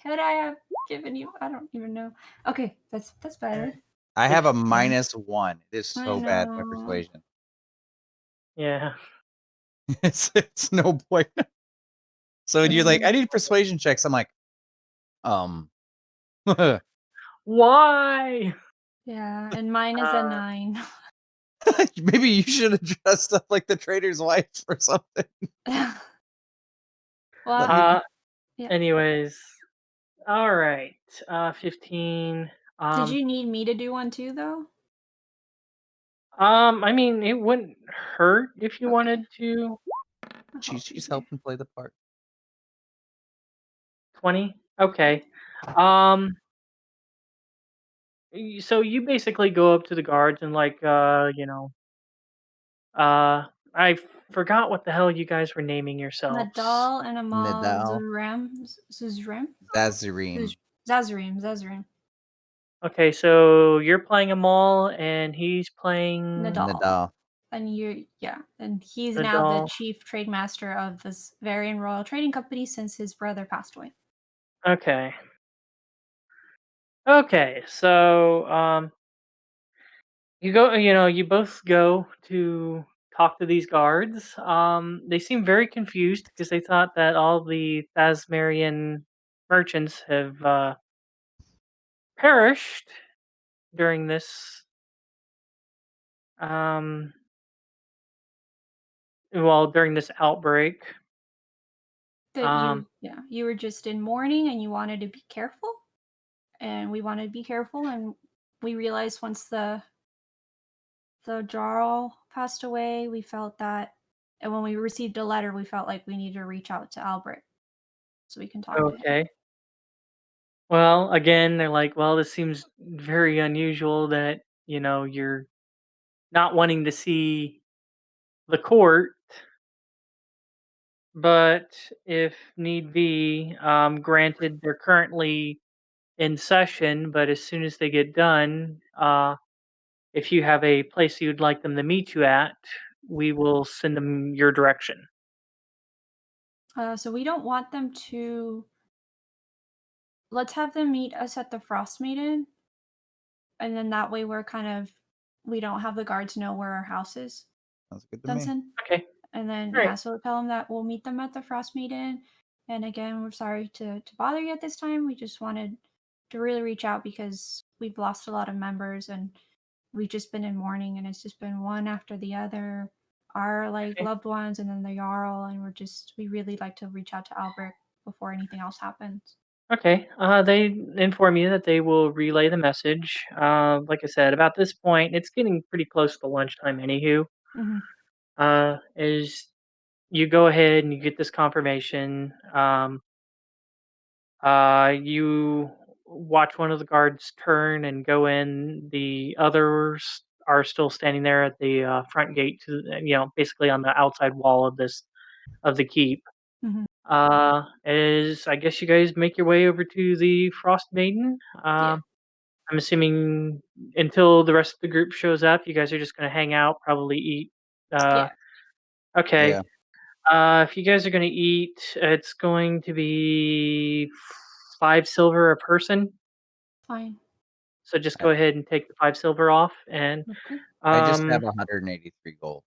Could I have given you? I don't even know. Okay, that's better. I have a 16. -1. It is I so bad, my know. persuasion. Yeah. It's no point. So you're like, I need persuasion checks. I'm like, Why? Yeah, and mine is a Uh, 9. maybe you should have dressed up like the trader's wife or something. Well, Let me. yeah. Anyways. All right. 15. Did Um. you need me to do one too, though? I mean, it wouldn't hurt if you Okay. wanted to. I'll help you She's here. helping play the part. 20. Okay. Um. So you basically go up to the guards and I forgot what the hell you guys were naming yourselves. Nadal and Amal Nadal. Zuzrem? Dazarim. Zazarim. Okay, so you're playing Amal and he's playing Nadal. Nadal. And and he's now the Nadal. chief trade master of this Varian Royal Trading Company since his brother passed away. Okay. Okay, so you both go to talk to these guards. They seem very confused because they thought that all the Thasmarian merchants have perished during this um during this outbreak. That Um you were just in mourning and you wanted to be careful, and we wanted to be careful, and we realized once the Jarl passed away, we felt that, and when we received a letter, we felt like we needed to reach out to Albert so we can talk to him. okay. Well, again, they're like, well, this seems very unusual that, you're not wanting to see the court but if need be, granted, they're currently in session, but as soon as they get done, if you have a place you'd like them to meet you at, we will send them your direction. So we don't want them to. Let's have them meet us at the Frost Maiden, and then that way we don't have the guards know where our house is, Sounds good to me. Dunsen. Okay. And then All right. so tell them that we'll meet them at the Frost Maiden. And again, we're sorry to bother you at this time. We just wanted to really reach out because we've lost a lot of members and we've just been in mourning and it's just been one after the other. Our Okay. loved ones and then the Jarl, and we really like to reach out to Albrecht before anything else happens. Okay. They inform you that they will relay the message. Like I said, about this point, it's getting pretty close to lunchtime. Anywho, Mm-hmm. is you go ahead and you get this confirmation. You watch one of the guards turn and go in. The others are still standing there at the front gate to basically on the outside wall of the keep. Mm-hmm. Is I guess you guys make your way over to the Frost Maiden. Yeah. I'm assuming until the rest of the group shows up, you guys are just going to hang out, probably eat. Uh, Yeah. okay. Yeah. If you guys are going to eat, it's going to be 5 silver a person. Fine. So just I, go ahead and take the 5 silver off, and Okay. I just have um, 183 gold.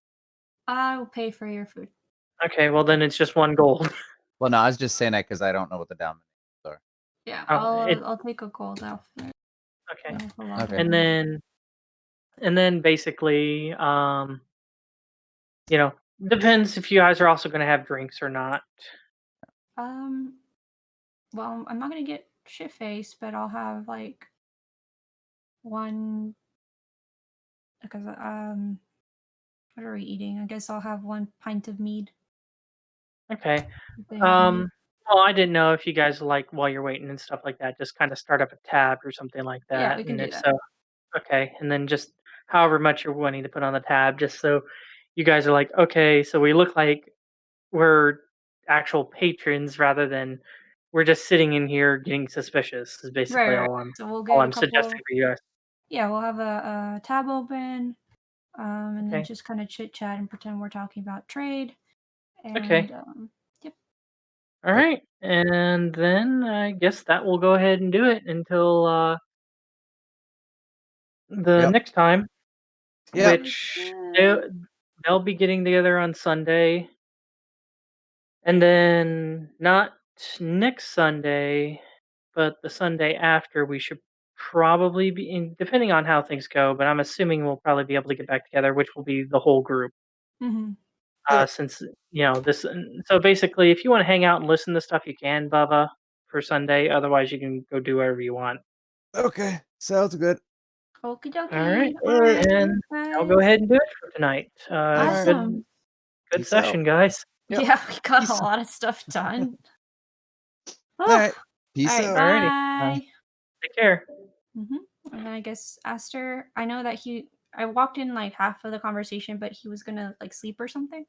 I will pay for your food. okay. Well, then it's just 1 gold. Well, no, I was just saying that because I don't know what the down are. Yeah, Oh, it I'll take a gold outfit. okay. That's a lot of Okay. And gold. then basically, you know, depends if you guys are also going to have drinks or not. Um, well, I'm not gonna get shit faced, but I'll have like one because what are we eating? I guess I'll have 1 pint of mead Okay. if they have mead. Well, I didn't know if you guys like while you're waiting and stuff like that, just kind of start up a tab or something like Yeah, that. we can And do if that. so, okay. And then just however much you're wanting to put on the tab, just so you guys are like, okay, so we look like we're actual patrons rather than we're just sitting in here getting suspicious. Is basically Right. So we'll all get a I'm suggesting couple. for you guys. Yeah, we'll have a tab open, and then Okay. just kind of chit chat and pretend we're talking about trade. Okay. And yep. All Yep. right. And then I guess that will go ahead and do it until the Yep. next time, Yep. which Okay. they'll be getting together on Sunday, and then not next Sunday, but the Sunday after. We should probably be in, depending on how things go. But I'm assuming we'll probably be able to get back together, which will be the whole group. Mm-hmm. Okay. Since this, so basically, if you want to hang out and listen to stuff, you can, Bubba, for Sunday. Otherwise, you can go do whatever you want. Okay. Sounds good. Okie All right, dokie. All right. and I'll go Guys. ahead and do it for tonight. All right. Awesome. Good Peace out. session, guys. Yep. Yeah, we got a Peace. lot of stuff done. All Oh, right. all Peace right. out. Alrighty, Bye. take care. Mm-hmm. And then I guess Aster, I know that I walked in like half of the conversation, but he was gonna like sleep or something.